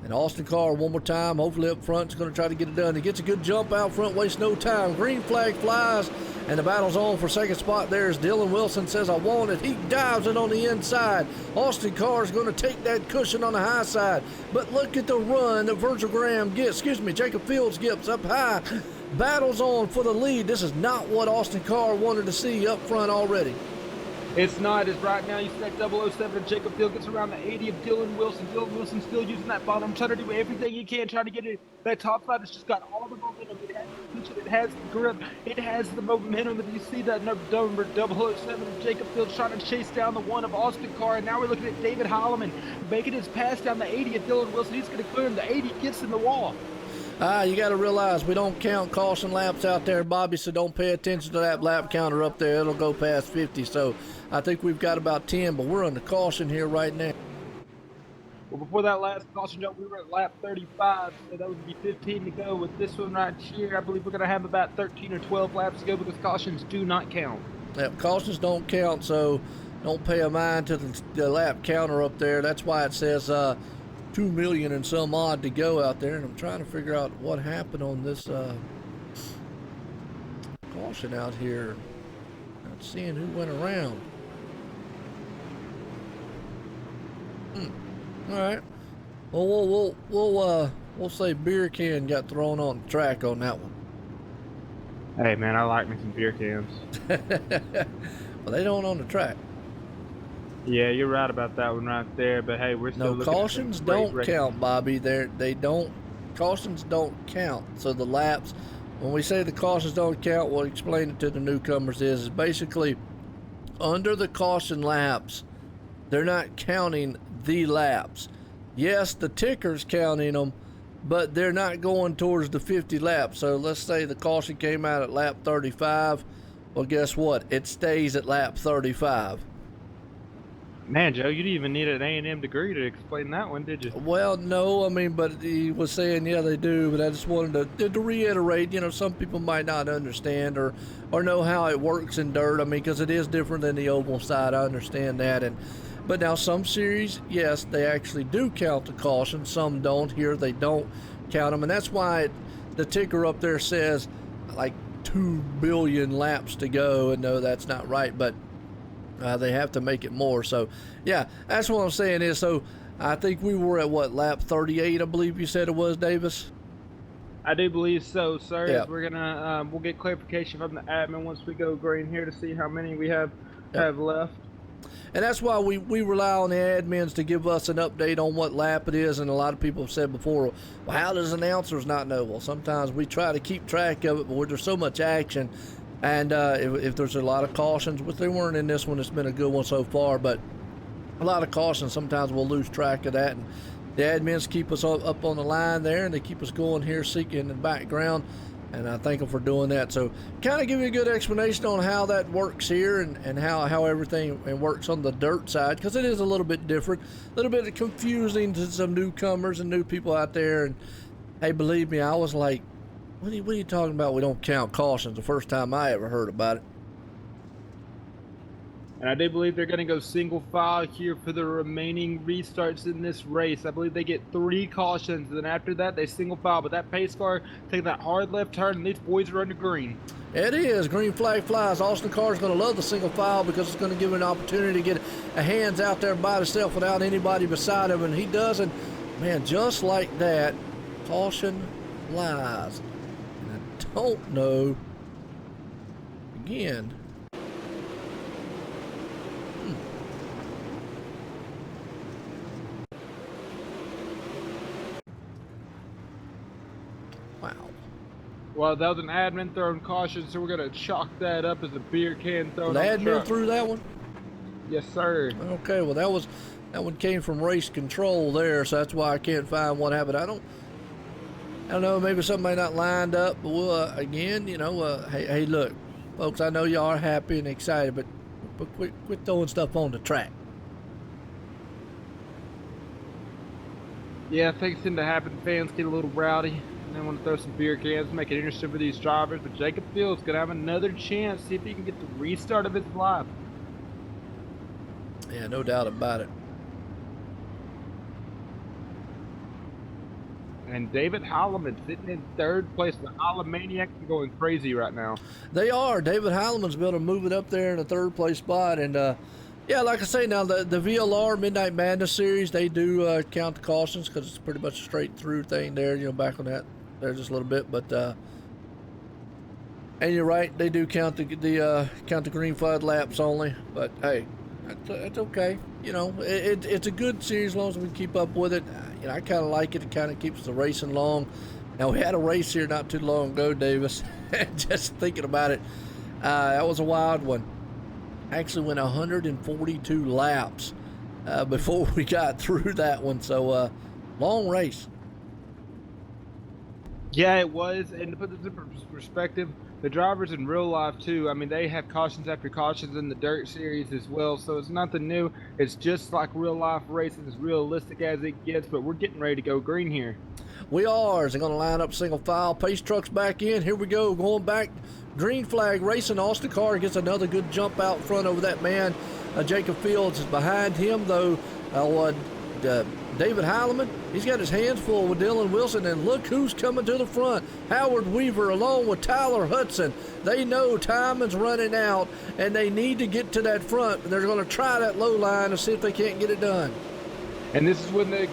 And Austin Carr one more time. Hopefully up front is going to try to get it done. He gets a good jump out front. Wastes no time. Green flag flies. And the battle's on for second spot. There's Dylan Wilson says, I want it. He dives it on the inside. Austin Carr is going to take that cushion on the high side. But look at the run that Virgil Graham gets. Jacob Fields gets up high. Battles on for the lead. This is not what Austin Carr wanted to see up front already. It's not. It's right now. You see that 007 and Jacob Field gets around the 80 of Dylan Wilson. Dylan Wilson still using that bottom, trying to do everything he can, trying to get it. That top side has just got all the momentum. It has the tension, it has the grip, it has the momentum. And you see that number 007 of Jacob Field trying to chase down the one of Austin Carr. And now we're looking at David Holloman making his pass down the 80 of Dylan Wilson. He's going to clear him. The 80 gets in the wall. You got to realize we don't count caution laps out there, Bobby, so don't pay attention to that lap counter up there. It'll go past 50, so I think we've got about 10, but we're on the caution here right now. Well, before that last caution jump, we were at lap 35, so that would be 15 to go. With this one right here, I believe we're going to have about 13 or 12 laps to go because cautions do not count. Yep, cautions don't count, so don't pay a mind to the lap counter up there. That's why it says 2 million and some odd to go out there, and I'm trying to figure out what happened on this caution out here. Not seeing who went around. All right. Well, we'll say beer can got thrown on the track on that one. Hey man, I like me some beer cans. Well, they don't on the track. Yeah, you're right about that one right there. But hey, we're still looking cautions don't count, Bobby. They don't. Cautions don't count. So the laps, when we say the cautions don't count, we'll explain it to the newcomers. Is basically under the caution laps, they're not counting the laps. Yes, the ticker's counting them, but they're not going towards the 50 laps. So let's say the caution came out at lap 35. Well, guess what? It stays at lap 35. Man, Joe, you didn't even need an A&M degree to explain that one, did you? Well, no, I mean, but he was saying, yeah, they do, but I just wanted to reiterate, you know, some people might not understand or know how it works in dirt. I mean, because it is different than the oval side. I understand that. But now some series, yes, they actually do count the caution. Some don't. Here, they don't count them. And that's why the ticker up there says like 2 billion laps to go. And no, that's not right. But they have to make it more. So, yeah, that's what I'm saying is, so I think we were at, what, lap 38, I believe you said it was, Davis? I do believe so, sir. Yeah. We're going to, we'll get clarification from the admin once we go green here to see how many we have left. And that's why we rely on the admins to give us an update on what lap it is. And a lot of people have said before, well, how does announcers not know? Well, sometimes we try to keep track of it, but there's so much action. And if there's a lot of cautions, which they weren't in this one, it's been a good one so far, but a lot of cautions, sometimes we'll lose track of that. And the admins keep us up on the line there, and they keep us going here, seeking in the background, and I thank them for doing that. So kind of give you a good explanation on how that works here and how everything works on the dirt side, because it is a little bit different, a little bit confusing to some newcomers and new people out there. And hey, believe me, I was like, what are you talking about? We don't count cautions. The first time I ever heard about it. And I do believe they're going to go single file here for the remaining restarts in this race. I believe they get 3 cautions, and then after that, they single file. But that pace car taking that hard left turn, and these boys are under green. It is. Green flag flies. Austin Carr is going to love the single file because it's going to give him an opportunity to get a hands out there by himself without anybody beside him, and he doesn't. Man, just like that, caution flies. Don't know. Again. Wow. Well, that was an admin throwing caution, so we're going to chalk that up as a beer can thrown. The admin threw that one? Yes, sir. Okay, well that one came from race control there, so that's why I can't find what happened. I don't know, maybe somebody not lined up, but we'll, again, you know, hey, look, folks, I know y'all are happy and excited, but quit throwing stuff on the track. Yeah, things tend to happen. Fans get a little rowdy. And they want to throw some beer cans, make it interesting for these drivers. But Jacob Field's going to have another chance, see if he can get the restart of his life. Yeah, no doubt about it. And David Holloman sitting in third place. The Hollomaniacs are going crazy right now. They are. David Heilman's been able to move it up there in the third place spot. And, yeah, like I say, now the VLR Midnight Madness series, they do count the cautions because it's pretty much a straight through thing there, you know, back on that there just a little bit. But, and you're right, they do count the green flag laps only. But, hey, that's okay. You know, it's a good series as long as we can keep up with it. You know, I kind of like it. It kind of keeps the racing long. Now, we had a race here not too long ago, Davis. Just thinking about it, that was a wild one. Actually went 142 laps before we got through that one. So, long race. Yeah, it was. And to put this in perspective, the drivers in real life, too, I mean, they have cautions after cautions in the dirt series as well. So it's nothing new. It's just like real life racing, as realistic as it gets. But we're getting ready to go green here. We are. They're going to line up single file. Pace trucks back in. Here we go. Going back. Green flag racing. Austin Carr gets another good jump out front over that man. Jacob Fields is behind him, though. David Heileman, he's got his hands full with Dylan Wilson, and look who's coming to the front. Howard Weaver along with Tyler Hudson. They know time is running out, and they need to get to that front. They're going to try that low line and see if they can't get it done. And this is when the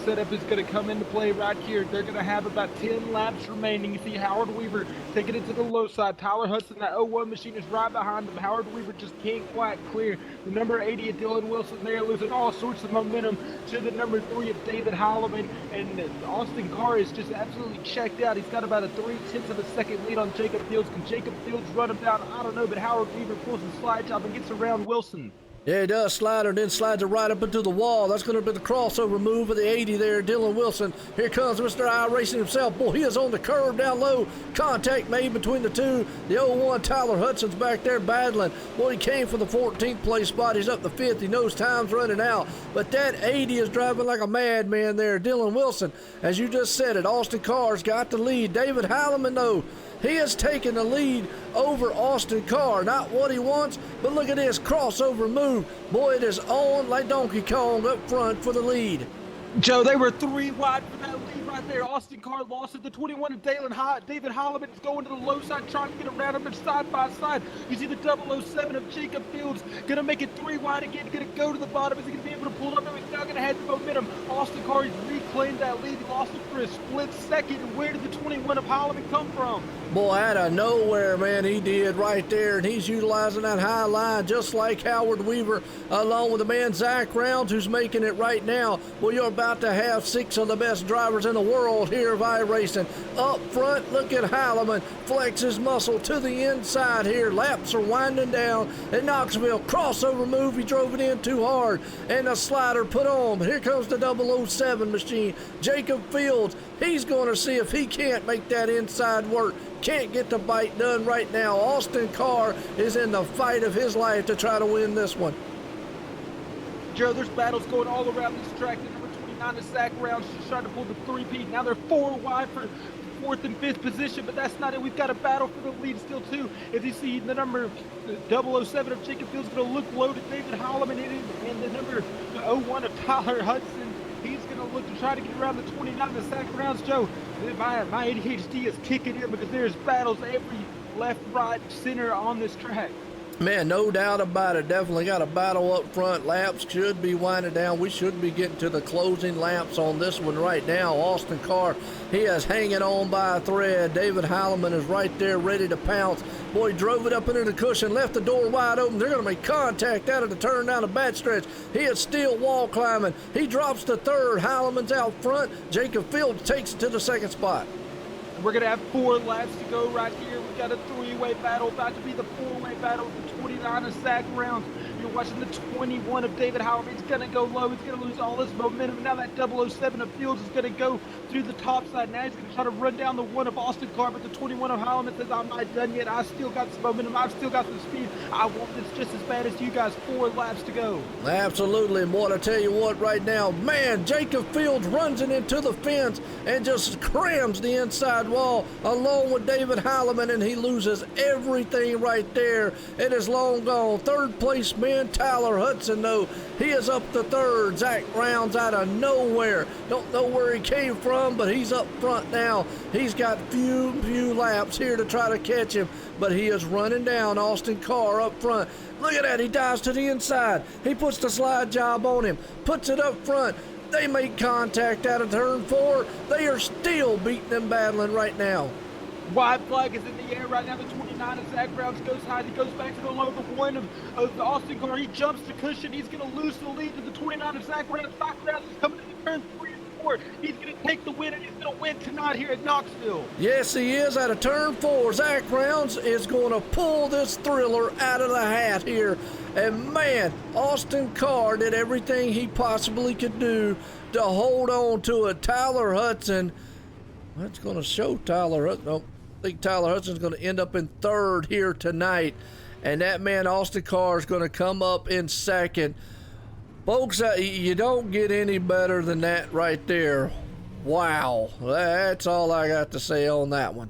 setup is going to come into play right here. They're going to have about 10 laps remaining. You see Howard Weaver taking it to the low side. Tyler Hudson, that 01 machine, is right behind him. Howard Weaver just can't quite clear. The number 80 of Dylan Wilson there, losing all sorts of momentum to the number 3 of David Holloman. And Austin Carr is just absolutely checked out. He's got about a 0.3 of a second lead on Jacob Fields. Can Jacob Fields run him down? I don't know, but Howard Weaver pulls the slide job and gets around Wilson. Yeah, he does. Slider, and then slides it right up into the wall. That's going to be the crossover move of the 80 there, Dylan Wilson. Here comes Mr. iracing himself. Boy, he is on the curve down low. Contact made between the two. The 01 Tyler Hudson's back there battling. Boy, he came for the 14th place spot. He's up to 5th. He knows time's running out. But that 80 is driving like a madman there. Dylan Wilson, as you just said it, Austin Carr's got the lead. David Heileman, though, he has taken the lead over Austin Carr. Not what he wants, but look at this crossover move. Boy, it is on like Donkey Kong up front for the lead. Joe, they were 3 wide for that lead right there. Austin Carr lost it. The 21 of David Holloman is going to the low side, trying to get around him side by side. You see the 007 of Jacob Fields going to make it 3 wide again, going to go to the bottom. Is he going to be able to pull up? No, he's not going to have the momentum. Austin Carr has reclaimed that lead. He lost it for a split second. And where did the 21 of Holloman come from? Boy, out of nowhere, man, he did right there, and he's utilizing that high line just like Howard Weaver, along with the man Zach Rounds, who's making it right now. Well, you're about to have 6 of the best drivers in the world here of iRacing. Up front, look at Heileman flex his muscle to the inside here. Laps are winding down at Knoxville. Crossover move, he drove it in too hard, and the slider put on. But here comes the 007 machine. Jacob Fields, he's going to see if he can't make that inside work. Can't get the bite done right now. Austin Carr is in the fight of his life to try to win this one. Joe, there's battles going all around this track. The number 29 is Zach Rounds just trying to pull the 3-peat. Now they're 4 wide for 4th and 5th position, but that's not it. We've got a battle for the lead still, too. As you see, the number 007 of Jacob Fields going to look low to David Holloman, and the number 01 of Tyler Hudson. He's going to look to try to get around the 29 of Zach Rounds. Joe, my ADHD is kicking in because there's battles every left, right, center on this track. Man, no doubt about it. Definitely got a battle up front. Laps should be winding down. We should be getting to the closing laps on this one right now. Austin Carr, he is hanging on by a thread. David Heileman is right there ready to pounce. Boy, drove it up into the cushion, left the door wide open. They're going to make contact out of the turn down the back stretch. He is still wall climbing. He drops to 3rd. Heileman's out front. Jacob Fields takes it to the 2nd spot. We're going to have 4 laps to go right here. We've got a 3-way battle, about to be the 4-way battle with the 29 of Zach Rounds. You're watching the 21 of David Howard. He's going to go low. He's going to lose all his momentum. Now that 007 of Fields is going to go through the top side. Now he's going to try to run down the 1 of Austin Carr, but the 21 of Howard says, I'm not done yet. I still got some momentum. I've still got some speed. I want this just as bad as you guys. 4 laps to go. Absolutely. And what I tell you what right now, man, Jacob Fields runs it into the fence and just crams the inside wall along with David Heileman, and he loses everything right there. It is long gone. Third place man Tyler Hudson, though, he is up to third. Zach Brown's out of nowhere. Don't know where he came from, but he's up front now. He's got few laps here to try to catch him, but he is running down Austin Carr up front. Look at that. He dives to the inside. He puts the slide job on him, puts it up front. They make contact out of turn 4. They are still beating and battling right now. Wide flag is in the air right now. The 29 of Zach Browns goes high. He goes back to the low. The 1 of the Austin Carr. He jumps the cushion. He's going to lose the lead to the 29 of Zach Browns. Zach Browns is coming into turn 3 and 4. He's going to take the win, and he's going to win tonight here at Knoxville. Yes, he is. Out of turn 4, Zach Browns is going to pull this thriller out of the hat here. And man, Austin Carr did everything he possibly could do to hold on to it. Tyler Hudson, that's going to show Tyler Hudson. Oh, I think Tyler Hudson's going to end up in third here tonight. And that man, Austin Carr, is going to come up in second. Folks, you don't get any better than that right there. Wow. That's all I got to say on that one.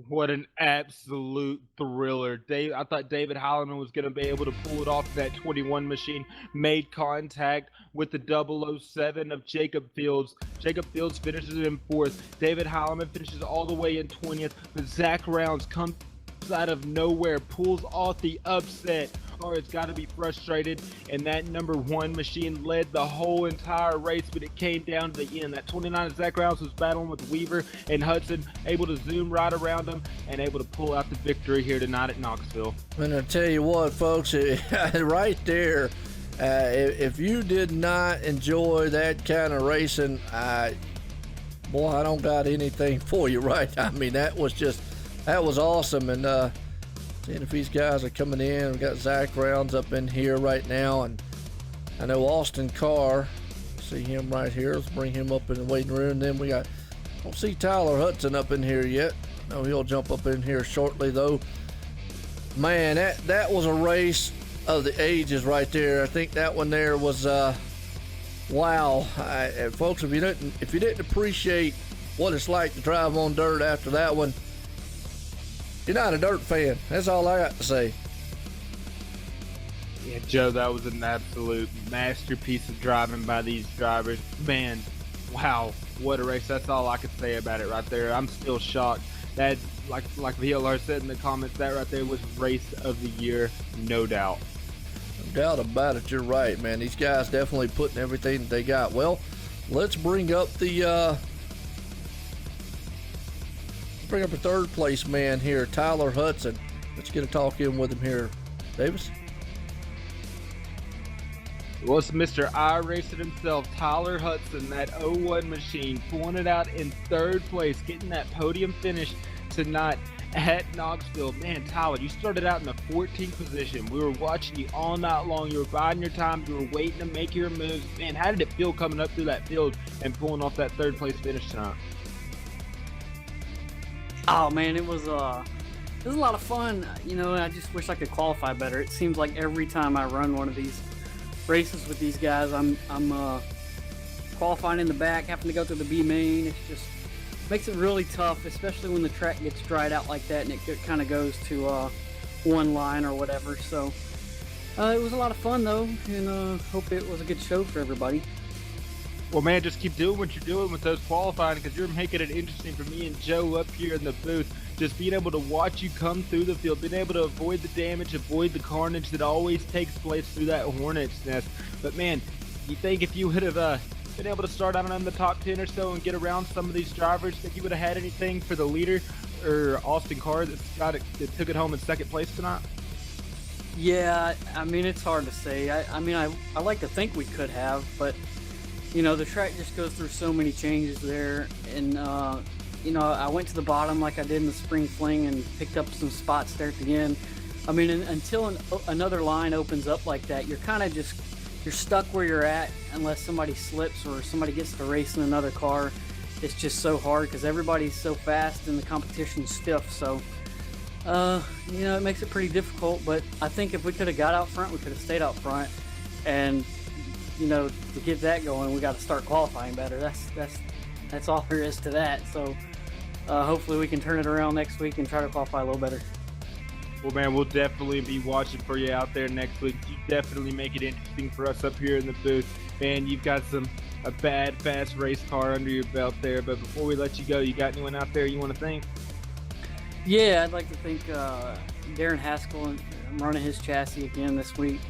What an absolute thriller. I thought David Heileman was going to be able to pull it off. That 21 machine made contact with the 007 of Jacob Fields. Jacob Fields finishes in 4th. David Heileman finishes all the way in 20th. But Zach Rounds comes out of nowhere, pulls off the upset. Or it's got to be frustrated, and that number 1 machine led the whole entire race, but it came down to the end. That 29 of Zach Rounds was battling with Weaver and Hudson, able to zoom right around them and able to pull out the victory here tonight at Knoxville. And I tell you what, folks, right there, if you did not enjoy that kind of racing, boy, I don't got anything for you, right? I mean, that was awesome. And seeing if these guys are coming in. We got Zach Rounds up in here right now, and I know Austin Carr. See him right here. Let's bring him up in the waiting room. Then we got, don't see Tyler Hudson up in here yet. No, he'll jump up in here shortly though. Man, that was a race of the ages right there. I think that one there was wow. Folks, if you didn't appreciate what it's like to drive on dirt after that one, you're not a dirt fan. That's all I got to say. Yeah, Joe, that was an absolute masterpiece of driving by these drivers. Man, wow, what a race. That's all I could say about it right there. I'm still shocked. That, like VLR said in the comments, that right there was race of the year, no doubt. No doubt about it. You're right, man. These guys definitely putting everything that they got. Well, let's bring up the third place man here, Tyler Hudson. Let's get a talk in with him here. Davis? Well, it's Mr. iRacing himself, Tyler Hudson, that 01 machine, pulling it out in third place, getting that podium finish tonight at Knoxville. Man, Tyler, you started out in the 14th position. We were watching you all night long. You were biding your time. You were waiting to make your moves. Man, how did it feel coming up through that field and pulling off that third place finish tonight? Oh man, it was a lot of fun. You know, I just wish I could qualify better. It seems like every time I run one of these races with these guys, I'm qualifying in the back, having to go through the B main. It just makes it really tough, especially when the track gets dried out like that and it kind of goes to one line or whatever. So it was a lot of fun though, and hope it was a good show for everybody. Well, man, just keep doing what you're doing with those qualifying, because you're making it interesting for me and Joe up here in the booth. Just being able to watch you come through the field, being able to avoid the damage, avoid the carnage that always takes place through that hornet's nest. But man, you think if you would have been able to start out in the top 10 or so and get around some of these drivers, think you would have had anything for the leader or Austin Carr that took it home in second place tonight? Yeah, I mean, it's hard to say. I like to think we could have, but you know, the track just goes through so many changes there, and you know, I went to the bottom like I did in the spring fling and picked up some spots there at the end. I mean, until another line opens up like that, you're kind of just, you're stuck where you're at unless somebody slips or somebody gets to race in another car. It's just so hard because everybody's so fast and the competition's stiff. So, you know, it makes it pretty difficult. But I think if we could have got out front, we could have stayed out front. And, you know, to get that going, we got to start qualifying better. That's all there is to that. So, hopefully we can turn it around next week and try to qualify a little better. Well, man, we'll definitely be watching for you out there next week. You definitely make it interesting for us up here in the booth. Man, you've got a bad, fast race car under your belt there. But before we let you go, you got anyone out there you want to thank? Yeah, I'd like to thank Darren Haskell. I'm running his chassis again this week.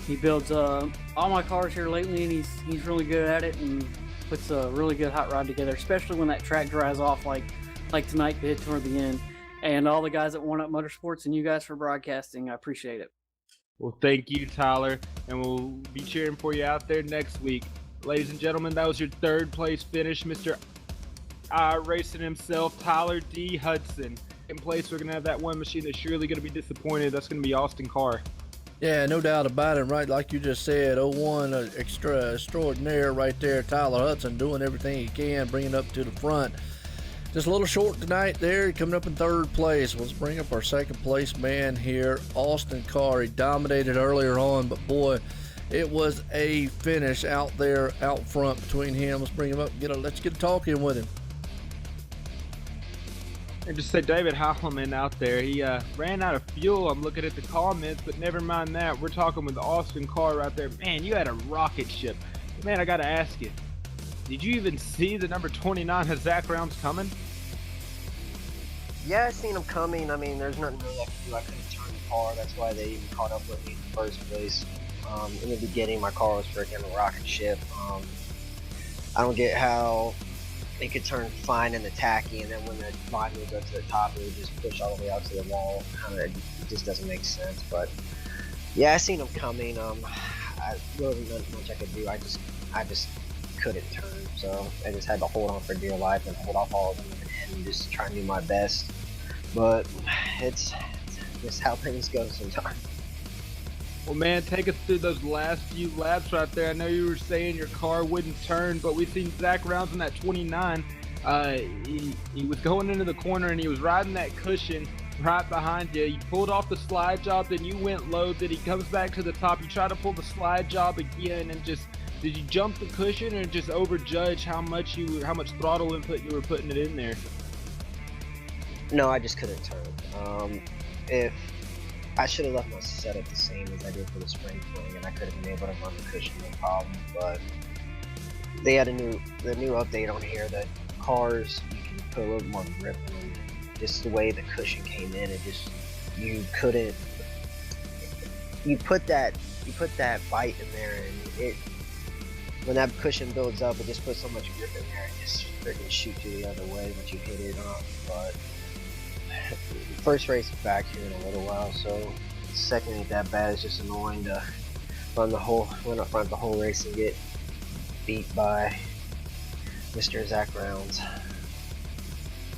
He builds all my cars here lately, and he's really good at it and puts a really good hot rod together, especially when that track dries off like tonight did toward the end. And all the guys at One Up Motorsports and you guys for broadcasting, I appreciate it. Well, thank you, Tyler, and we'll be cheering for you out there next week. Ladies and gentlemen, that was your third place finish, Mr. Racing himself, Tyler D. Hudson. In place, we're going to have that one machine that's surely going to be disappointed. That's going to be Austin Carr. Yeah, no doubt about it. Right, like you just said, 01 extraordinaire right there. Tyler Hudson doing everything he can, bringing up to the front. Just a little short tonight there, coming up in third place. Let's bring up our second place man here, Austin Carr. He dominated earlier on, but boy, it was a finish out there, out front between him. Let's bring him up. Let's get a talk in with him. And just say David Heilman out there. He ran out of fuel. I'm looking at the comments, but never mind that. We're talking with Austin Carr right there. Man, you had a rocket ship. Man, I got to ask you. Did you even see the number 29 of Zach Rounds coming? Yeah, I seen him coming. I mean, there's nothing really I could do. I couldn't turn the car. That's why they even caught up with me in the first place. In the beginning, my car was freaking a rocket ship. I don't get how it could turn fine in the tacky, and then when the line moves up to the top, it would just push all the way out to the wall. It just doesn't make sense. But yeah, I seen him coming. I really nothing much I could do. I just couldn't turn, so I just had to hold on for dear life and hold off all of them and just try and do my best. But it's just how things go sometimes. Well, man, take us through those last few laps right there. I know you were saying your car wouldn't turn, but we've seen Zach Rounds in that 29. He was going into the corner and he was riding that cushion right behind you. You pulled off the slide job, then you went low, then he comes back to the top. You try to pull the slide job again and just, did you jump the cushion or just overjudge how much throttle input you were putting it in there? No, I just couldn't turn. If I should have left my setup the same as I did for the spring fling, and I could have been able to run the cushion no problem. But they had the new update on here that cars you can put a little more grip in. Just the way the cushion came in, it just you put that bite in there, and it when that cushion builds up, it just puts so much grip in there, it just freaking shoots you the other way once you hit it. But first race back here in a little while, so second ain't that bad. It's just annoying to run up front the whole race and get beat by Mr. Zach Rounds.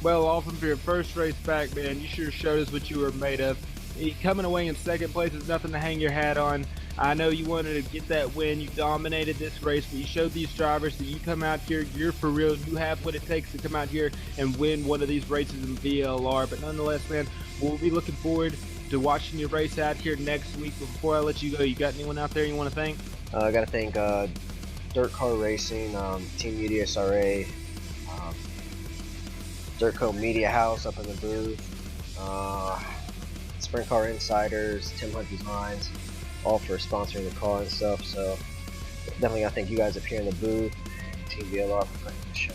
Well, Austin, for your first race back, man, you sure showed us what you were made of. Coming away in second place is nothing to hang your hat on. I know you wanted to get that win. You dominated this race, but you showed these drivers that you come out here, you're for real. You have what it takes to come out here and win one of these races in VLR. But nonetheless, man, we'll be looking forward to watching you race out here next week. But before I let you go, you got anyone out there you want to thank? I got to thank Dirt Car Racing, Team UDSRA, Dirt Co Media House up in the booth, Sprint Car Insiders, Tim Hunt Designs, all for sponsoring the car and stuff. So definitely I thank you guys up here in the booth and Team VLR for putting the show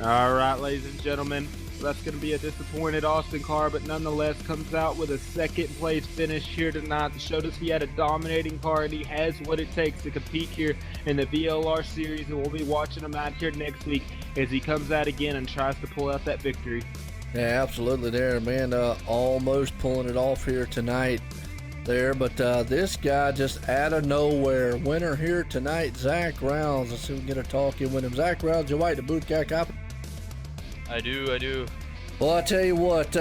on. All right, ladies and gentlemen, that's going to be a disappointed Austin Carr, but nonetheless comes out with a second place finish here tonight to show us he had a dominating car and he has what it takes to compete here in the VLR series, and we'll be watching him out here next week as he comes out again and tries to pull out that victory. Yeah, absolutely there, man. Almost pulling it off here tonight there, but this guy just out of nowhere, winner here tonight, Zach Rounds. Let's see if we can get a talk in with him. Zach Rounds, you white, the booth guy copy? I do. Well, I tell you what,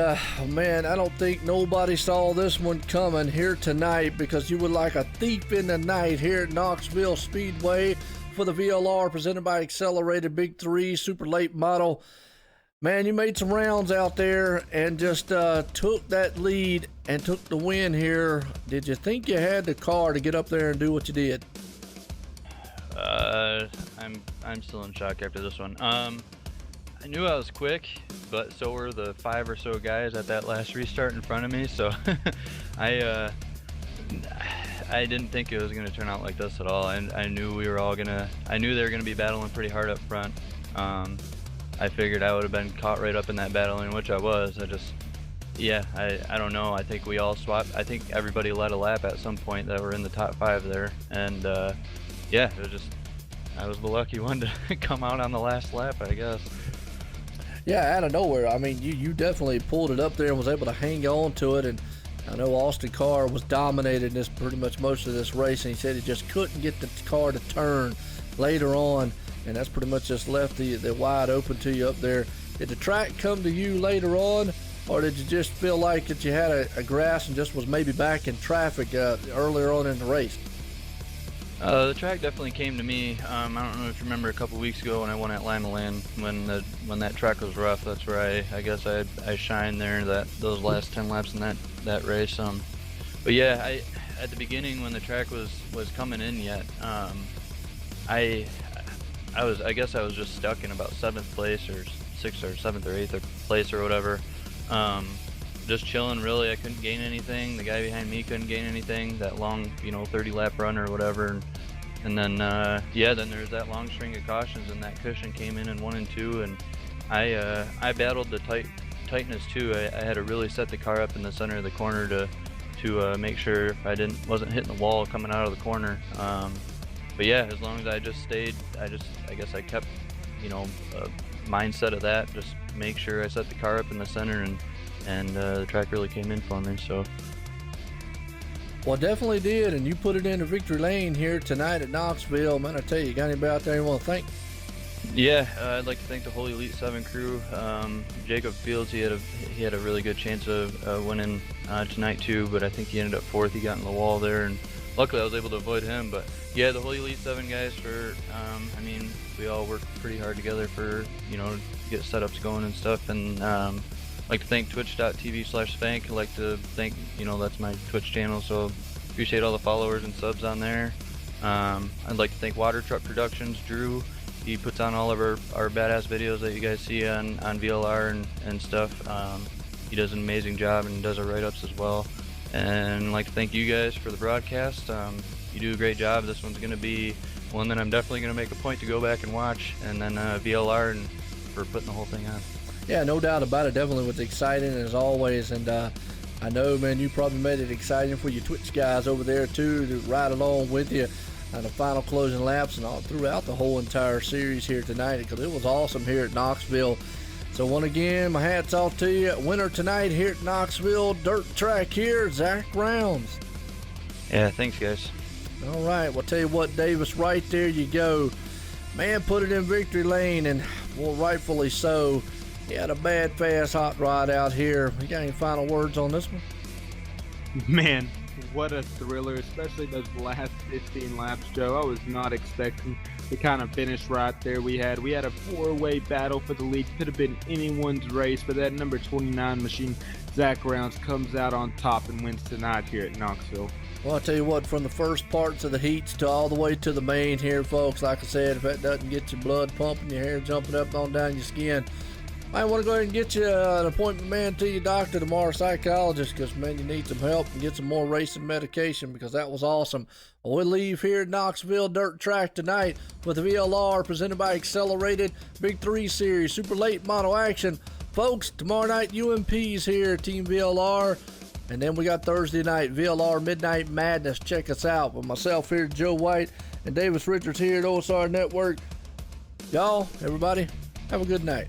man, I don't think nobody saw this one coming here tonight, because you were like a thief in the night here at Knoxville Speedway for the VLR presented by X.celerated Big 3 Super Late Model. Man, you made some rounds out there and just took that lead and took the win here. Did you think you had the car to get up there and do what you did? I'm still in shock after this one. I knew I was quick, but so were the 5 or so guys at that last restart in front of me, so I didn't think it was going to turn out like this at all. And I knew they were going to be battling pretty hard up front. I figured I would have been caught right up in that battling, which I was. I don't know. I think we all swapped. I think everybody led a lap at some point that were in the top 5 there. And yeah, it was just, I was the lucky one to come out on the last lap, I guess. Yeah, out of nowhere. I mean, you definitely pulled it up there and was able to hang on to it. And I know Austin Carr was dominating this pretty much most of this race, and he said he just couldn't get the car to turn later on, and that's pretty much just left the wide open to you up there. Did the track come to you later on, or did you just feel like that you had a grass and just was maybe back in traffic earlier on in the race? The track definitely came to me. I don't know if you remember a couple weeks ago when I won at Lima Land, when that track was rough. That's where I guess I shined there those last 10 laps in that race. But yeah, at the beginning when the track was coming in yet, I guess I was just stuck in about 7th place or 6th or 7th or 8th place or whatever. Just chilling, really. I couldn't gain anything. The guy behind me couldn't gain anything. That long, 30 lap run or whatever. And then, then there's that long string of cautions, and that cushion came in 1 and 2, and I battled the tightness too. I had to really set the car up in the center of the corner to make sure I wasn't hitting the wall coming out of the corner. But yeah, as long as I just stayed, I guess I kept, a mindset of that. Just make sure I set the car up in the center, and the track really came in for me. So. Well, definitely did, and you put it into victory lane here tonight at Knoxville. Man, I tell you, got anybody out there you want to thank? Yeah, I'd like to thank the whole Elite 7 crew. Jacob Fields, he had a really good chance of winning tonight too, but I think he ended up 4th. He got in the wall there, and luckily I was able to avoid him. But yeah, the whole Elite 7 guys we all worked pretty hard together for, to get setups going and stuff. And I'd like to thank twitch.tv/Spank. I'd like to thank, that's my Twitch channel, so appreciate all the followers and subs on there. I'd like to thank Water Truck Productions, Drew. He puts on all of our badass videos that you guys see on VLR and stuff. He does an amazing job and does our write-ups as well. And I'd like to thank you guys for the broadcast. You do a great job. This one's going to be one that I'm definitely going to make a point to go back and watch. And then VLR and for putting the whole thing on. Yeah, no doubt about it. Definitely was exciting as always. And I know, man, you probably made it exciting for your Twitch guys over there too, to ride along with you on the final closing laps and all throughout the whole entire series here tonight, because it was awesome here at Knoxville. So once again, my hat's off to you. Winner tonight here at Knoxville dirt track here, Zach Rounds. Yeah, thanks guys. All right, well, tell you what, Davis, right there you go. Man, put it in victory lane, and well, rightfully so. He had a bad, fast hot rod out here. You got any final words on this one? Man, what a thriller, especially those last 15 laps, Joe. I was not expecting the kind of finish right there we had. We had a 4-way battle for the lead. Could have been anyone's race, but that number 29 machine, Zach Rounds, comes out on top and wins tonight here at Knoxville. Well, I'll tell you what, from the first parts of the heats to all the way to the main here, folks, like I said, if that doesn't get your blood pumping, your hair jumping up on down your skin, I want to go ahead and get you an appointment, man, to your doctor tomorrow, psychologist, because, man, you need some help and get some more racing medication, because that was awesome. We'll leave here at Knoxville Dirt Track tonight with the VLR presented by X.celerated Big 3 Series Super Late Model Action. Folks, tomorrow night, UMP's here, Team VLR. And then we got Thursday night, VLR Midnight Madness. Check us out. With myself here, Joe White, and Davis Richards here at OSR Network. Y'all, everybody, have a good night.